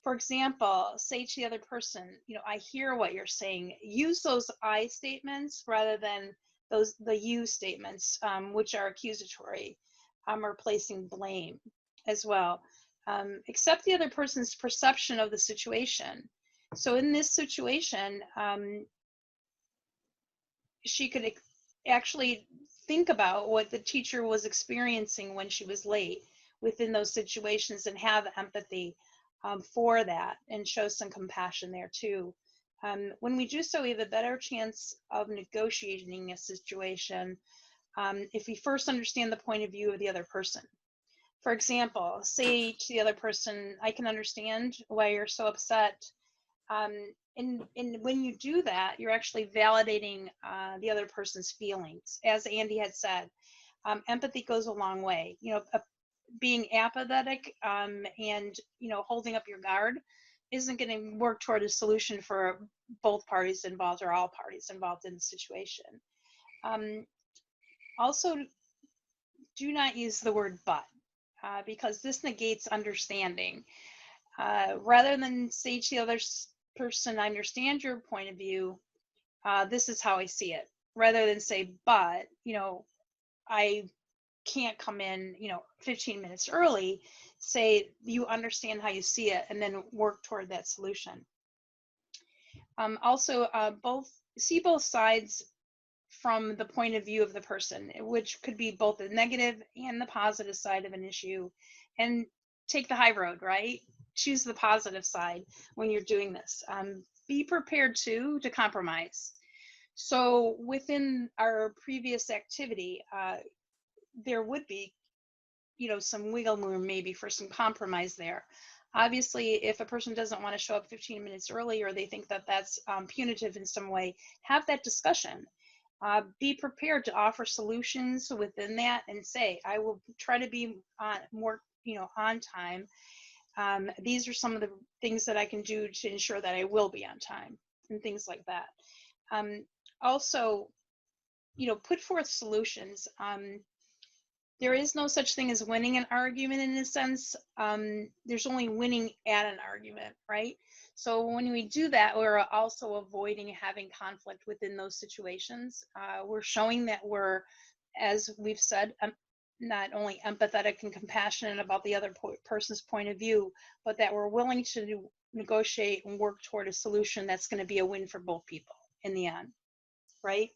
For example, say to the other person, I hear what you're saying. Use those I statements rather than the you statements, which are accusatory or placing blame as well. Accept the other person's perception of the situation. So in this situation, she could actually think about what the teacher was experiencing when she was late within those situations and have empathy for that and show some compassion there too. When we do so, we have a better chance of negotiating a situation if we first understand the point of view of the other person. For example, say to the other person, I can understand why you're so upset. And when you do that, you're actually validating the other person's feelings. As Andy had said, empathy goes a long way. Being apathetic and holding up your guard isn't going to work toward a solution for both parties involved or all parties involved in the situation. Also, do not use the word but, because this negates understanding. Rather than say to the other person, I understand your point of view, this is how I see it. Rather than say, but, I can't come in 15 minutes early, say you understand how you see it and then work toward that solution. Also see both sides from the point of view of the person, which could be both the negative and the positive side of an issue, and take the high road, right? Choose the positive side when you're doing this. Be prepared to compromise. So within our previous activity, there would be, some wiggle room maybe for some compromise there. Obviously, if a person doesn't want to show up 15 minutes early or they think that that's punitive in some way, have that discussion. Be prepared to offer solutions within that and say, I will try to be more, on time. These are some of the things that I can do to ensure that I will be on time and things like that. Also, put forth solutions. There is no such thing as winning an argument in a sense. There's only winning at an argument, right? So when we do that, we're also avoiding having conflict within those situations. We're showing that we're, as we've said, not only empathetic and compassionate about the other person's point of view, but that we're willing to negotiate and work toward a solution that's going to be a win for both people in the end, right?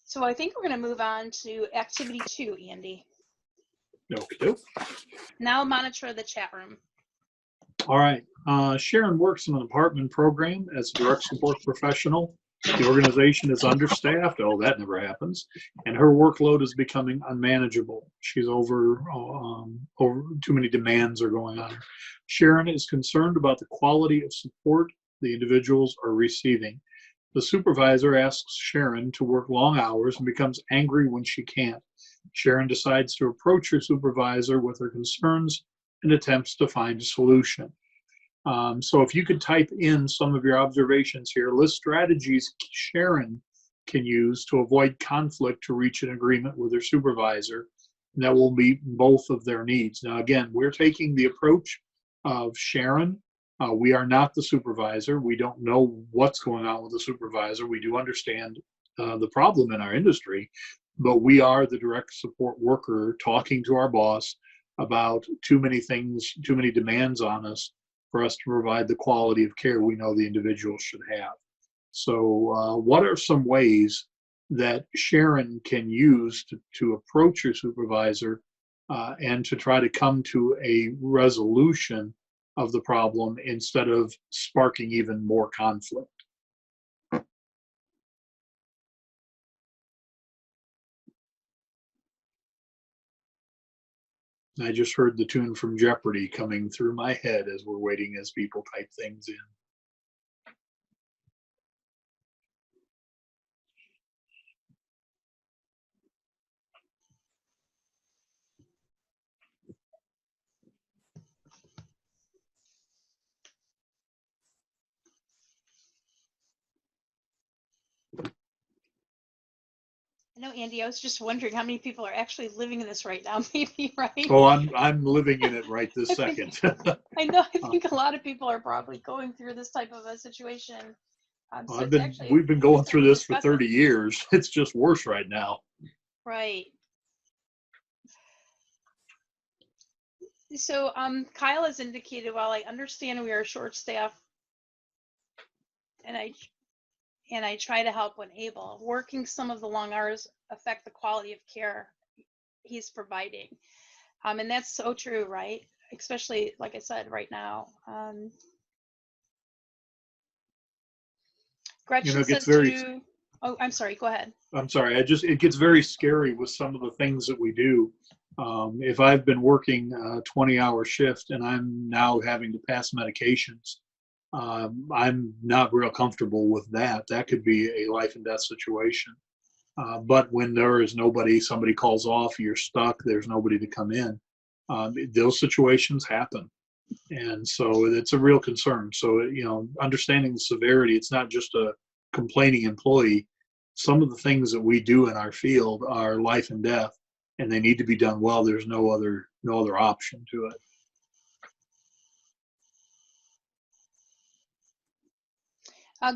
So I think we're going to move on to activity 2, Andy. Okay. Now monitor the chat room. All right. Sharon works in an apartment program as a direct support professional. The organization is understaffed. Oh, that never happens. And her workload is becoming unmanageable. She's over too many demands are going on. Sharon is concerned about the quality of support the individuals are receiving. The supervisor asks Sharon to work long hours and becomes angry when she can't. Sharon decides to approach her supervisor with her concerns and attempts to find a solution. So if you could type in some of your observations here, list strategies Sharon can use to avoid conflict to reach an agreement with her supervisor, and that will meet both of their needs. Now, again, we're taking the approach of Sharon We are not the supervisor. We don't know what's going on with the supervisor. We do understand the problem in our industry, but we are the direct support worker talking to our boss about too many things, too many demands on us for us to provide the quality of care we know the individual should have. So what are some ways that Sharon can use to approach your supervisor and to try to come to a resolution of the problem instead of sparking even more conflict? I just heard the tune from Jeopardy coming through my head as we're waiting as people type things in. I know, Andy, I was just wondering how many people are actually living in this right now, maybe, right? Oh, I'm living in it right this second. I know, I think a lot of people are probably going through this type of a situation. So we've been going through this for 30 years. It's just worse right now. Right. So Kyle has indicated, while I understand we are short-staffed and I try to help when able, working some of the long hours affect the quality of care he's providing. And that's so true, right? Especially, like I said, right now. Gretchen says to, oh, I'm sorry, go ahead. I'm sorry, it gets very scary with some of the things that we do. If I've been working a 20-hour shift and I'm now having to pass medications, I'm not real comfortable with that. That could be a life and death situation. But when there is nobody, somebody calls off, you're stuck, there's nobody to come in, those situations happen. And so it's a real concern. So, understanding the severity, it's not just a complaining employee. Some of the things that we do in our field are life and death, and they need to be done well. There's no other option to it.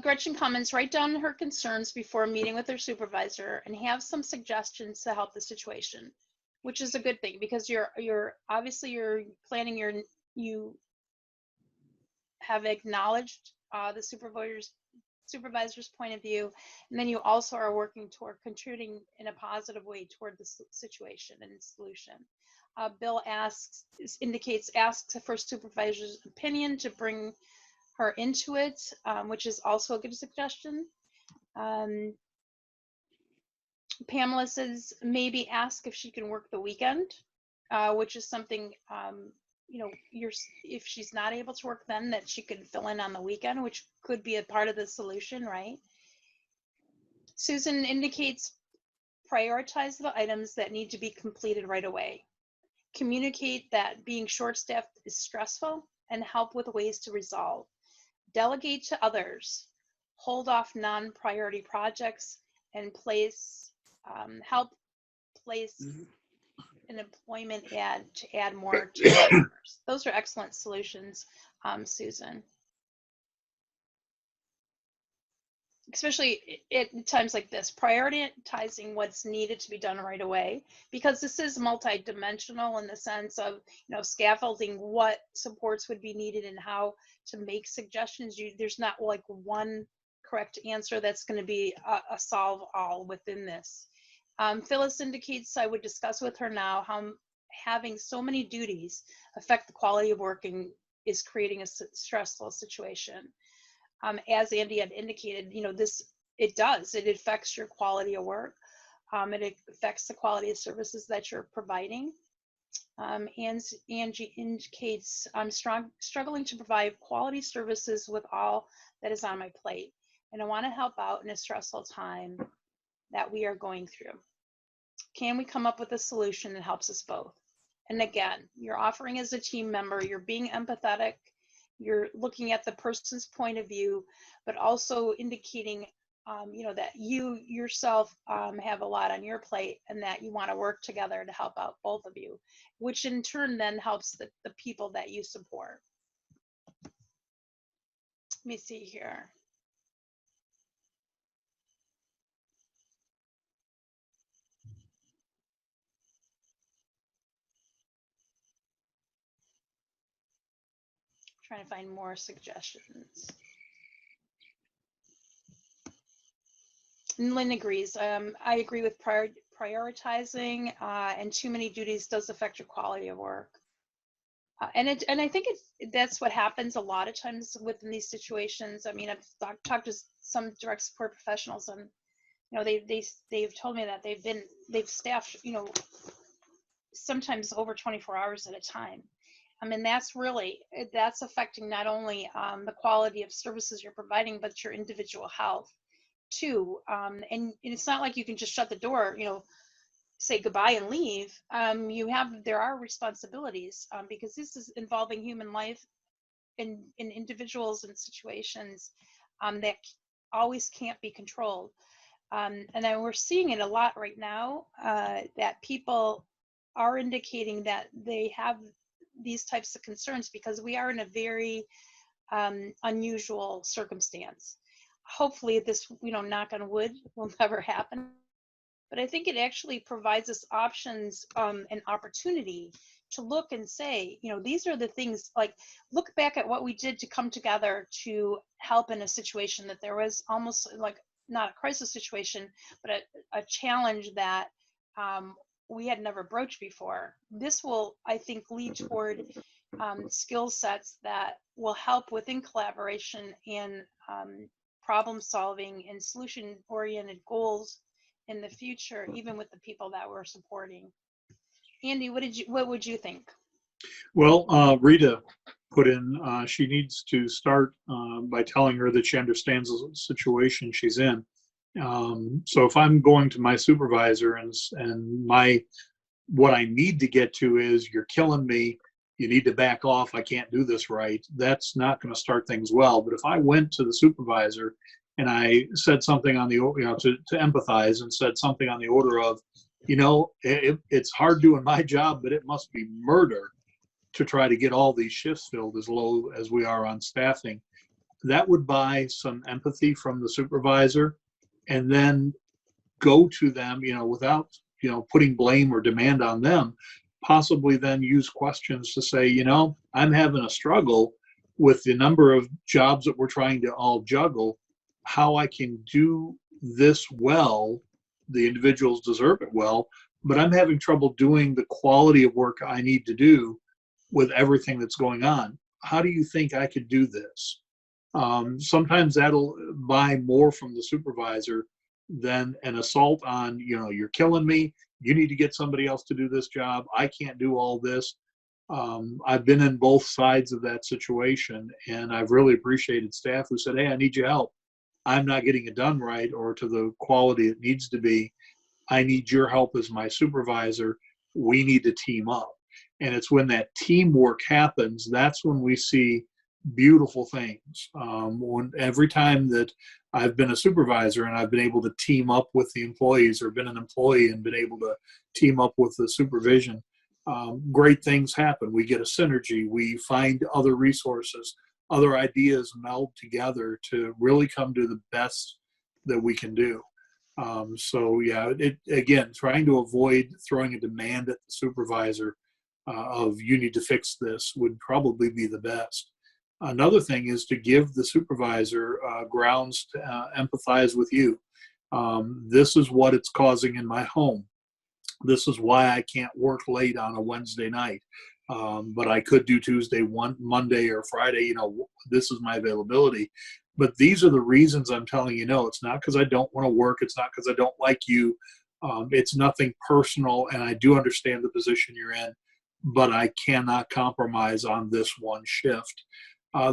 Gretchen comments, write down her concerns before meeting with her supervisor and have some suggestions to help the situation, which is a good thing, because you're obviously planning you have acknowledged the supervisor's point of view, and then you also are working toward contributing in a positive way toward the situation and solution. Bill indicates asks for supervisor's opinion to bring her into it, which is also a good suggestion. Pamela says maybe ask if she can work the weekend, which is something, if she's not able to work then, that she could fill in on the weekend, which could be a part of the solution, right? Susan indicates prioritize the items that need to be completed right away. Communicate that being short-staffed is stressful and help with ways to resolve. Delegate to others, hold off non-priority projects, and help place an employment ad to add more to the members. Those are excellent solutions, Susan. Especially at times like this, prioritizing what's needed to be done right away, because this is multi-dimensional in the sense of, scaffolding what supports would be needed and how to make suggestions. There's not like one correct answer that's going to be a solve all within this. Phyllis indicates I would discuss with her now how having so many duties affect the quality of working is creating a stressful situation. As Andy had indicated, it affects your quality of work. It affects the quality of services that you're providing. Angie indicates I'm struggling to provide quality services with all that is on my plate, and I want to help out in a stressful time that we are going through. Can we come up with a solution that helps us both? And again, you're offering as a team member, you're being empathetic, you're looking at the person's point of view, but also indicating, that you yourself have a lot on your plate and that you want to work together to help out both of you, which in turn then helps the people that you support. Let me see here. Trying to find more suggestions. And Lynn agrees. I agree with prioritizing, and too many duties does affect your quality of work. And I think that's what happens a lot of times within these situations. I mean, I've talked to some direct support professionals, and they've told me that they've staffed sometimes over 24 hours at a time. I mean, that's affecting not only the quality of services you're providing, but your individual health too. And it's not like you can just shut the door, say goodbye and leave. There are responsibilities, because this is involving human life in individuals and situations that always can't be controlled. And then we're seeing it a lot right now, that people are indicating that they have these types of concerns because we are in a very unusual circumstance. Hopefully this, knock on wood, will never happen. But I think it actually provides us options and opportunity to look and say, these are the things, like look back at what we did to come together to help in a situation that there was almost like not a crisis situation, but a challenge that we had never broached before. This will, I think, lead toward skill sets that will help within collaboration and problem solving and solution oriented goals in the future, even with the people that we're supporting. Andy, what would you think? Well, Rita put in, she needs to start by telling her that she understands the situation she's in. So if I'm going to my supervisor and what I need to get to is, you're killing me, you need to back off, I can't do this right, that's not going to start things well. But if I went to the supervisor and I said something on the, to empathize, and said something on the order of, it's hard doing my job, but it must be murder to try to get all these shifts filled as low as we are on staffing. That would buy some empathy from the supervisor, and then go to them, without, putting blame or demand on them, possibly then use questions to say, I'm having a struggle with the number of jobs that we're trying to all juggle, how I can do this well. The individuals deserve it well, but I'm having trouble doing the quality of work I need to do with everything that's going on. How do you think I could do this? Sometimes that'll buy more from the supervisor than an assault on, you're killing me, you need to get somebody else to do this job, I can't do all this. I've been in both sides of that situation, and I've really appreciated staff who said, hey, I need your help. I'm not getting it done right or to the quality it needs to be. I need your help as my supervisor. We need to team up. And it's when that teamwork happens, that's when we see beautiful things. Every time that I've been a supervisor and I've been able to team up with the employees, or been an employee and been able to team up with the supervision, great things happen. We get a synergy. We find other resources, other ideas meld together to really come to the best that we can do. So yeah, again, trying to avoid throwing a demand at the supervisor of you need to fix this would probably be the best. Another thing is to give the supervisor grounds to empathize with you. This is what it's causing in my home. This is why I can't work late on a Wednesday night. But I could do Tuesday, Monday, or Friday. This is my availability. But these are the reasons I'm telling you no. It's not because I don't want to work. It's not because I don't like you. It's nothing personal, and I do understand the position you're in, but I cannot compromise on this one shift.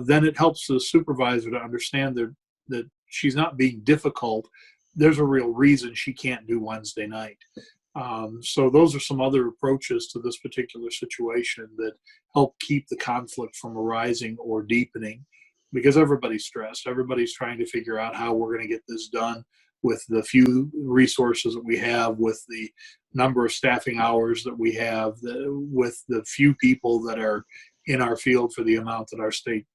Then it helps the supervisor to understand that she's not being difficult. There's a real reason she can't do Wednesday night. So those are some other approaches to this particular situation that help keep the conflict from arising or deepening, because everybody's stressed. Everybody's trying to figure out how we're going to get this done with the few resources that we have, with the number of staffing hours that we have, with the few people that are in our field for the amount that our state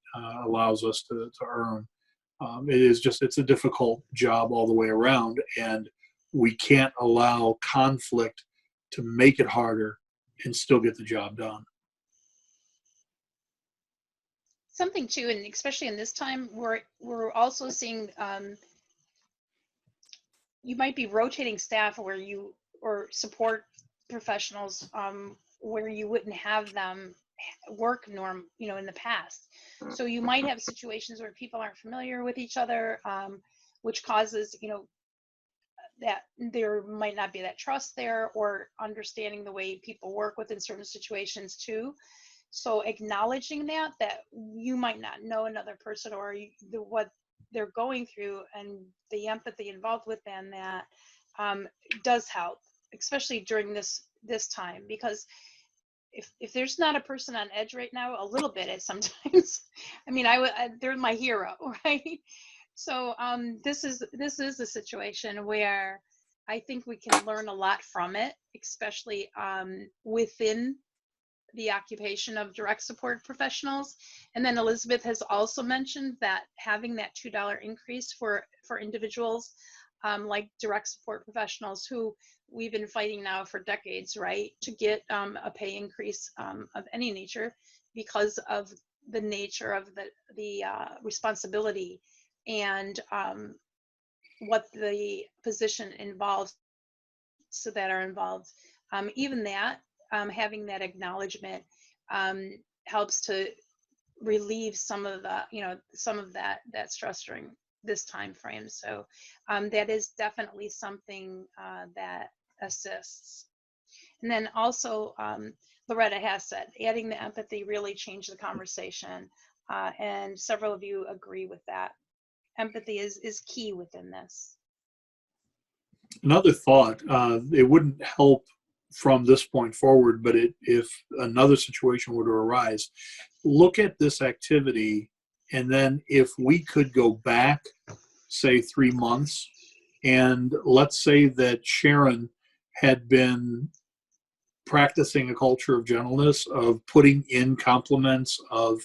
allows us to earn. It's a difficult job all the way around, and we can't allow conflict to make it harder and still get the job done. Something too, and especially in this time, we're also seeing you might be rotating staff or support professionals where you wouldn't have them work in the past. So you might have situations where people aren't familiar with each other, which causes that there might not be that trust there, or understanding the way people work within certain situations too. So acknowledging that you might not know another person or what they're going through, and the empathy involved within that does help, especially during this time, because if there's not a person on edge right now, a little bit is sometimes, I mean, they're my hero, right? So this is a situation where I think we can learn a lot from it, especially within the occupation of direct support professionals. And then Elizabeth has also mentioned that having that $2 increase for individuals like direct support professionals who we've been fighting now for decades, right, to get a pay increase of any nature because of the nature of the responsibility and what the position involves, so that are involved. Even that, having that acknowledgement helps to relieve some of that stress during this time frame. So that is definitely something that assists. And then also, Loretta has said, adding the empathy really changed the conversation, and several of you agree with that. Empathy is key within this. Another thought, it wouldn't help from this point forward, but if another situation were to arise, look at this activity, and then if we could go back, say 3 months, and let's say that Sharon had been practicing a culture of gentleness, of putting in compliments, of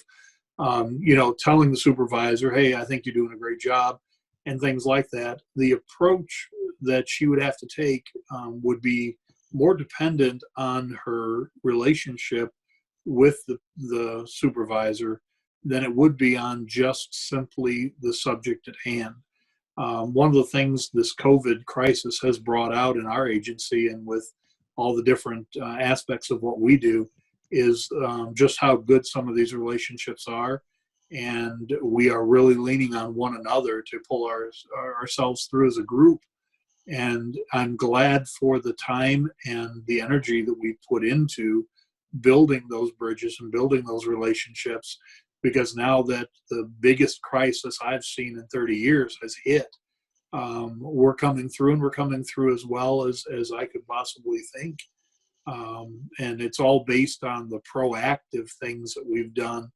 telling the supervisor, hey, I think you're doing a great job, and things like that. The approach that she would have to take would be more dependent on her relationship with the supervisor than it would be on just simply the subject at hand. One of the things this COVID crisis has brought out in our agency, and with all the different aspects of what we do, is just how good some of these relationships are. And we are really leaning on one another to pull ourselves through as a group. And I'm glad for the time and the energy that we put into building those bridges and building those relationships, because now that the biggest crisis I've seen in 30 years has hit, we're coming through, and we're coming through as well as I could possibly think. And it's all based on the proactive things that we've done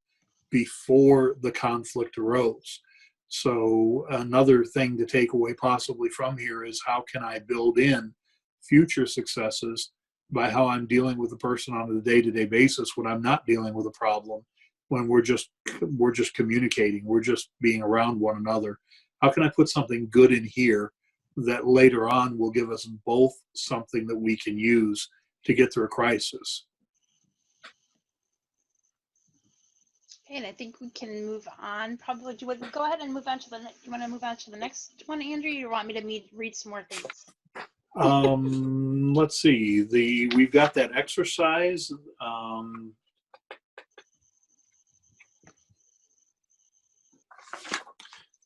before the conflict arose. So another thing to take away possibly from here is, how can I build in future successes by how I'm dealing with a person on a day-to-day basis when I'm not dealing with a problem, when we're just communicating, we're just being around one another. How can I put something good in here that later on will give us both something that we can use to get through a crisis? And I think we can move on. Probably, do you want to go ahead and move on to the next? You want to move on to the next one, Andrew? You want me to read some more things? Let's see. We've got that exercise.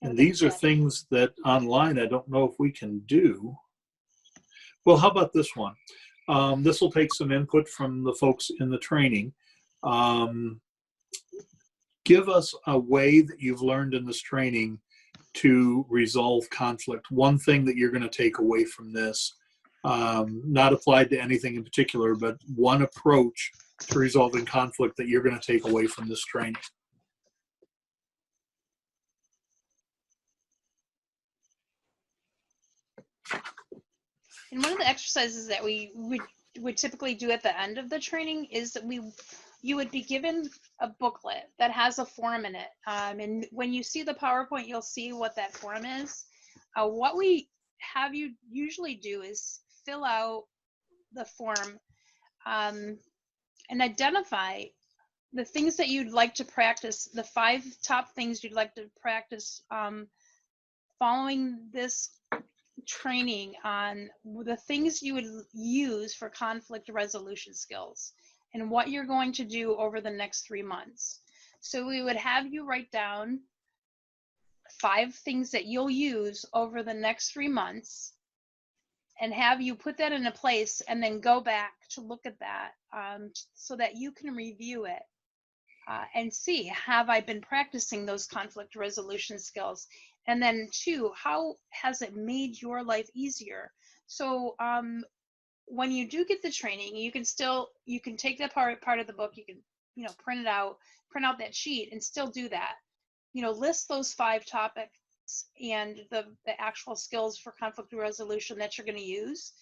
And these are things that online I don't know if we can do. Well, how about this one? This will take some input from the folks in the training. Give us a way that you've learned in this training to resolve conflict. One thing that you're going to take away from this, not applied to anything in particular, but one approach to resolving conflict that you're going to take away from this training. And one of the exercises that we would typically do at the end of the training is that you would be given a booklet that has a form in it. And when you see the PowerPoint, you'll see what that form is. What we have you usually do is fill out the form and identify the things that you'd like to practice, the 5 top things you'd like to practice following this training on the things you would use for conflict resolution skills and what you're going to do over the next 3 months. So we would have you write down 5 things that you'll use over the next 3 months and have you put that in a place and then go back to look at that so that you can review it and see, have I been practicing those conflict resolution skills? And then 2, how has it made your life easier? So when you do get the training, you can take that part of the book, you can, print out that sheet and still do that. List those 5 topics and the actual skills for conflict resolution that you're going to use,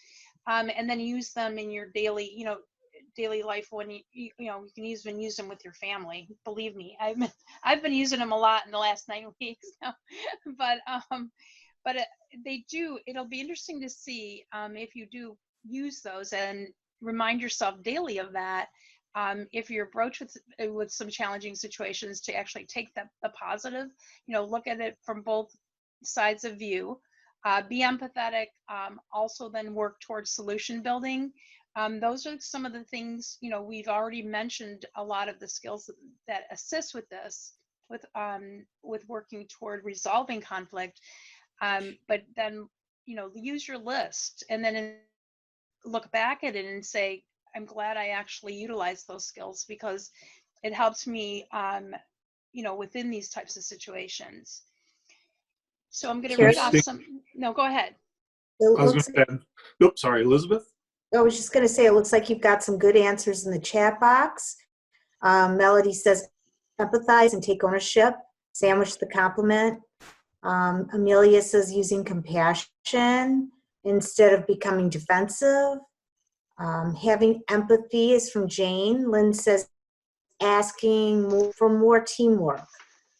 and then use them in your daily life when you can even use them with your family. Believe me, I've been using them a lot in the last 9 weeks now. But it'll be interesting to see if you do use those and remind yourself daily of that. If you're broached with some challenging situations, to actually take the positive, look at it from both sides of view, be empathetic, also then work towards solution building. Those are some of the things, we've already mentioned a lot of the skills that assist with this, with working toward resolving conflict. But then, use your list and then look back at it and say, I'm glad I actually utilized those skills because it helps me, within these types of situations. So I'm going to read off some. No, go ahead. I was going to say, oops, sorry, Elizabeth. I was just going to say, it looks like you've got some good answers in the chat box. Melody says, empathize and take ownership. Sandwich the compliment. Amelia says, using compassion instead of becoming defensive. Having empathy is from Jane. Lynn says, asking for more teamwork.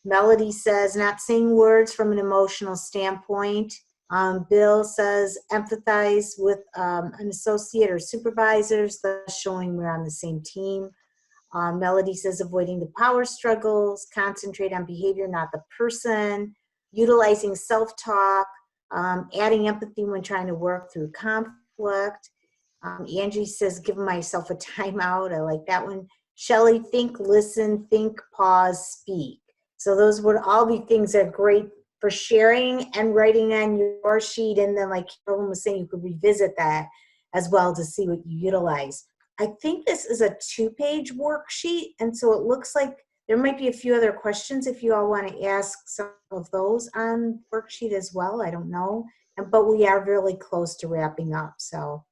Melody says, not saying words from an emotional standpoint. Bill says, empathize with an associate or supervisors, thus showing we're on the same team. Melody says, avoiding the power struggles, concentrate on behavior, not the person, utilizing self-talk, adding empathy when trying to work through conflict. Angie says, give myself a timeout. I like that one. Shelley, think, listen, think, pause, speak. So those would all be things that are great for sharing and writing on your sheet. And then, like Carolyn was saying, you could revisit that as well to see what you utilize. I think this is a 2-page worksheet. And so it looks like there might be a few other questions if you all want to ask some of those on worksheet as well. I don't know. But we are really close to wrapping up. So,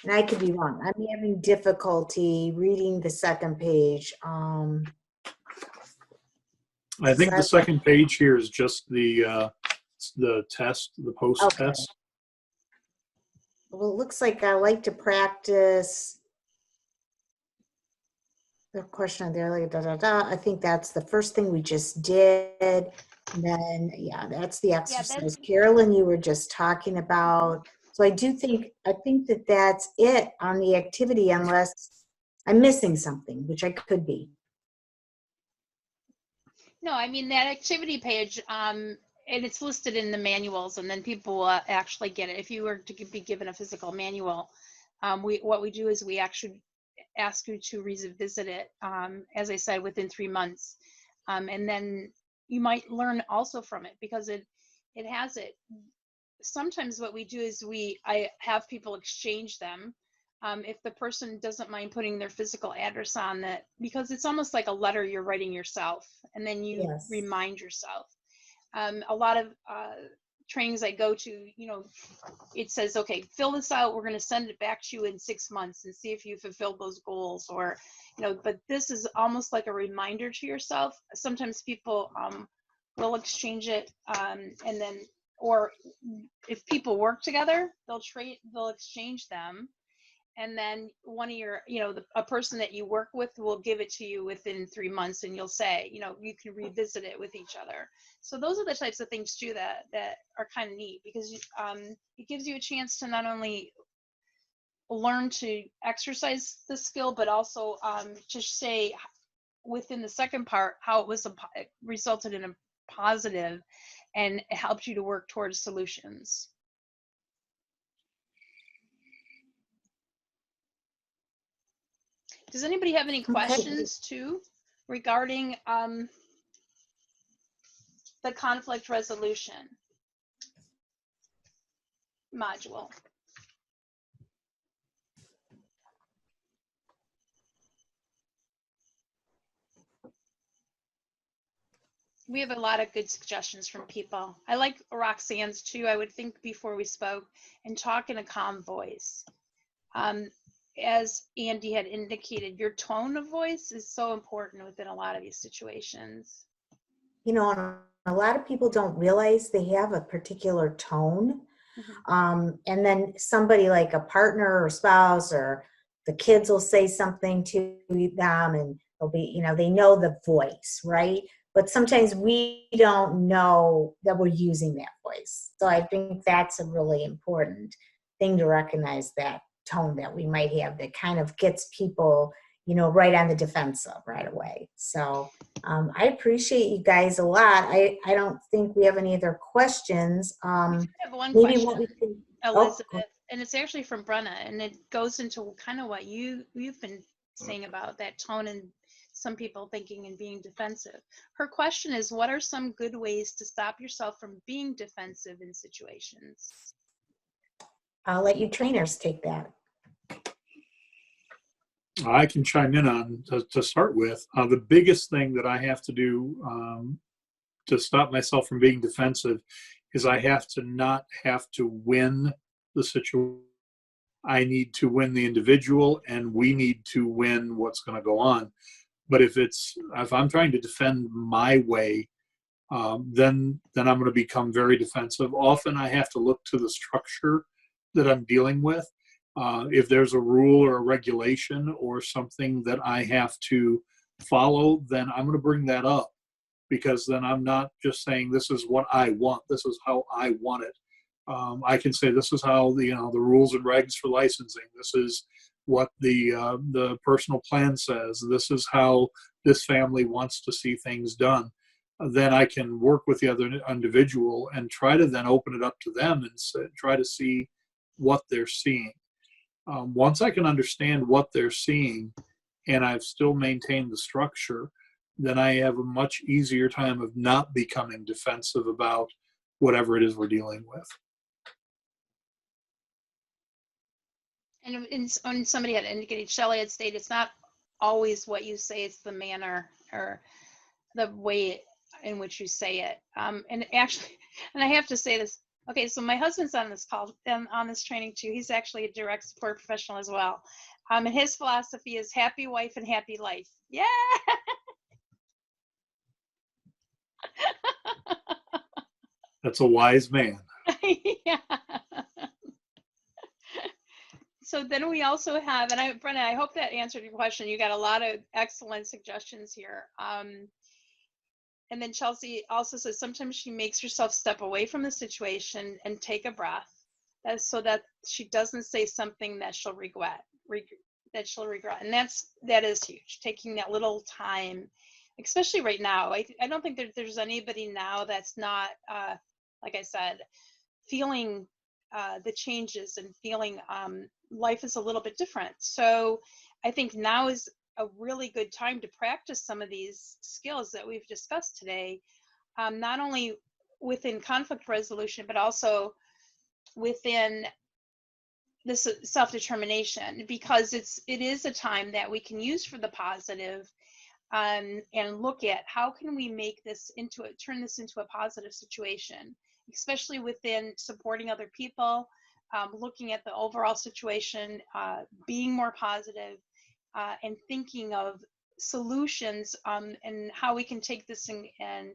and I could be wrong. I'm having difficulty reading the 2nd page. I think the 2nd page here is just the test, the post test. Okay. Well, it looks like I like to practice the question there, like I think that's the first thing we just did. And then, yeah, that's the exercise. Carolyn, you were just talking about. So I think that that's it on the activity, unless I'm missing something, which I could be. No, I mean, that activity page, and it's listed in the manuals, and then people will actually get it. If you were to be given a physical manual, what we do is we actually ask you to revisit it, as I said, within 3 months. And then you might learn also from it because it has it. Sometimes what we do is I have people exchange them. If the person doesn't mind putting their physical address on that, because it's almost like a letter you're writing yourself, and then you remind yourself. A lot of trainings I go to, it says, okay, fill this out. We're going to send it back to you in 6 months and see if you fulfilled those goals, or, but this is almost like a reminder to yourself. Sometimes people will exchange it, and then, or if people work together, they'll exchange them. and then one of your, a person that you work with will give it to you within 3 months, and you'll say, you can revisit it with each other. So those are the types of things too that are kind of neat, because it gives you a chance to not only learn to exercise the skill, but also just say within the second part how it was it resulted in a positive, and it helped you to work towards solutions. Does anybody have any questions too regarding the conflict resolution module? We have a lot of good suggestions from people. I like Roxanne's too. I would think before we spoke, and talk in a calm voice. As Andy had indicated, your tone of voice is so important within a lot of these situations. A lot of people don't realize they have a particular tone. And then somebody like a partner or spouse or the kids will say something to them, and they'll be, they know the voice, right? But sometimes we don't know that we're using that voice. So I think that's a really important thing to recognize, that tone that we might have that kind of gets people, right on the defensive right away. So I appreciate you guys a lot. I don't think we have any other questions. I have one maybe question, what we can, Elizabeth, and it's actually from Brenna, and it goes into kind of what you've been saying about that tone and some people thinking and being defensive. Her question is, what are some good ways to stop yourself from being defensive in situations? I'll let you trainers take that. I can chime in on to start with. The biggest thing that I have to do to stop myself from being defensive is I have to not have to win the situation. I need to win the individual, and we need to win what's going to go on. But if I'm trying to defend my way, then I'm going to become very defensive. Often I have to look to the structure that I'm dealing with. If there's a rule or a regulation or something that I have to follow, then I'm going to bring that up, because then I'm not just saying this is what I want. This is how I want it. I can say this is how the rules and regs for licensing. This is what the personal plan says. This is how this family wants to see things done. Then I can work with the other individual and try to then open it up to them and try to see what they're seeing. Once I can understand what they're seeing and I've still maintained the structure, then I have a much easier time of not becoming defensive about whatever it is we're dealing with. And somebody had indicated, Shelley had stated, it's not always what you say, it's the manner or the way in which you say it. And actually, and I have to say this, okay, so my husband's on this call, on this training too. He's actually a direct support professional as well. And his philosophy is happy wife and happy life. Yeah. That's a wise man. Yeah. So then we also have, and Brenna, I hope that answered your question. You got a lot of excellent suggestions here. And then Chelsea also says sometimes she makes herself step away from the situation and take a breath, so that she doesn't say something that she'll regret. And that is huge. Taking that little time, especially right now. I don't think there's anybody now that's not, like I said, feeling the changes and feeling life is a little bit different. So I think now is a really good time to practice some of these skills that we've discussed today, not only within conflict resolution, but also within this self-determination, because it is a time that we can use for the positive, and look at how can we turn this into a positive situation, especially within supporting other people, looking at the overall situation, being more positive, and thinking of solutions, and how we can take this and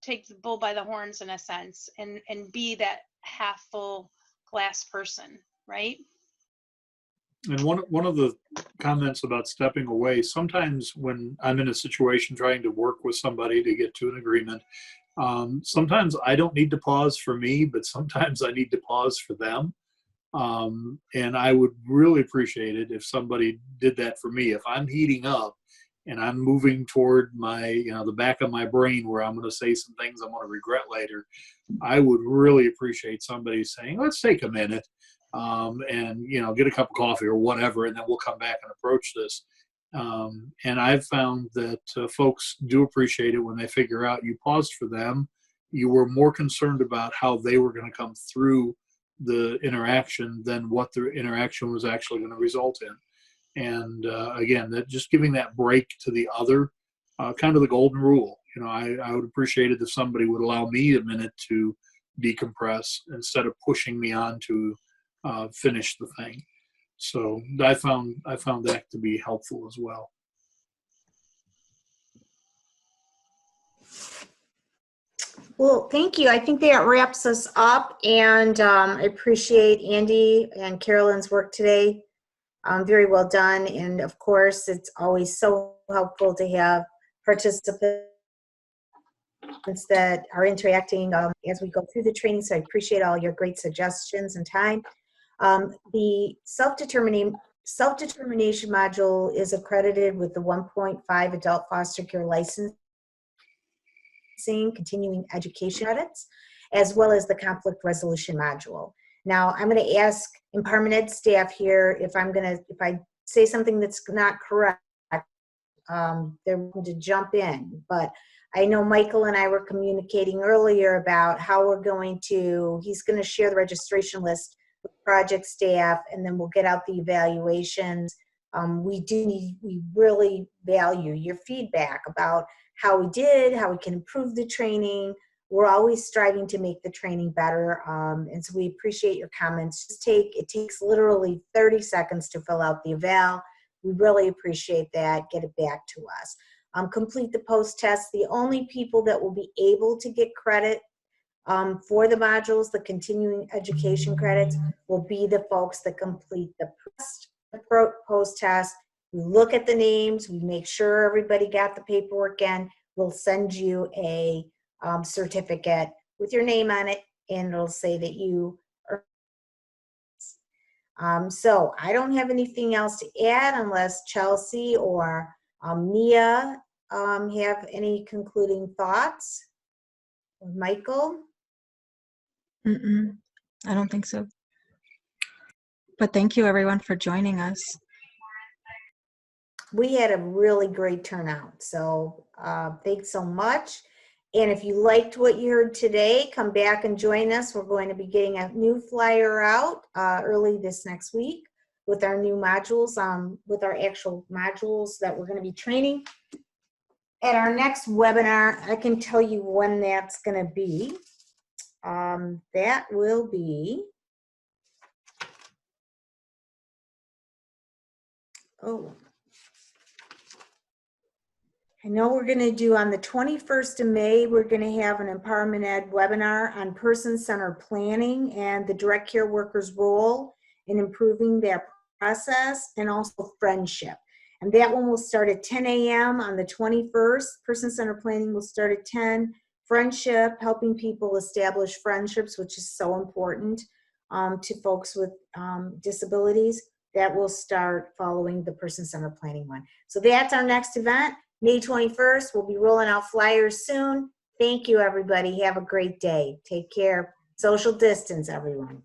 take the bull by the horns in a sense, and be that half full glass person, right? And one of the comments about stepping away, sometimes when I'm in a situation trying to work with somebody to get to an agreement, sometimes I don't need to pause for me, but sometimes I need to pause for them. And I would really appreciate it if somebody did that for me. If I'm heating up and I'm moving toward my, the back of my brain where I'm going to say some things I'm going to regret later, I would really appreciate somebody saying, let's take a minute. And get a cup of coffee or whatever, and then we'll come back and approach this. And I've found that folks do appreciate it when they figure out you paused for them. You were more concerned about how they were going to come through the interaction than what the interaction was actually going to result in. And again, that just giving that break to the other, kind of the golden rule. I would appreciate it if somebody would allow me a minute to decompress instead of pushing me on to finish the thing. So I found that to be helpful as well. Well, thank you. I think that wraps us up, and I appreciate Andy and Carolyn's work today. Very well done, and of course, it's always so helpful to have participants that are interacting as we go through the training. So I appreciate all your great suggestions and time. The self-determination module is accredited with the 1.5 adult foster care licensing continuing education credits, as well as the conflict resolution module. Now, I'm going to ask Empowerment Ed staff here if I say something that's not correct, they're going to jump in. But I know Michael and I were communicating earlier about how he's going to share the registration list with project staff, and then we'll get out the evaluations. We really value your feedback about how we did, how we can improve the training. We're always striving to make the training better, and so we appreciate your comments. It takes literally 30 seconds to fill out the eval. We really appreciate that. Get it back to us. Complete the post-test. The only people that will be able to get credit for the modules, the continuing education credits, will be the folks that complete the post-test. We look at the names, we make sure everybody got the paperwork in. We'll send you a certificate with your name on it, and it'll say that you are. So I don't have anything else to add unless Chelsea or Mia have any concluding thoughts. Or Michael? I don't think so. But thank you everyone for joining us. We had a really great turnout, so thanks so much. And if you liked what you heard today, come back and join us. We're going to be getting a new flyer out early this next week with our new modules, with our actual modules that we're going to be training. At our next webinar, I can tell you when that's going to be. That will be, I know we're going to do on the 21st of May, we're going to have an Empowerment Ed webinar on person-centered planning and the direct care worker's role in improving their process, and also friendship. And that one will start at 10 a.m. on the 21st. Person-centered planning will start at 10. Friendship, helping people establish friendships, which is so important to folks with disabilities. That will start following the person-centered planning one. So that's our next event, May 21st. We'll be rolling out flyers soon. Thank you, everybody. Have a great day. Take care. Social distance, everyone.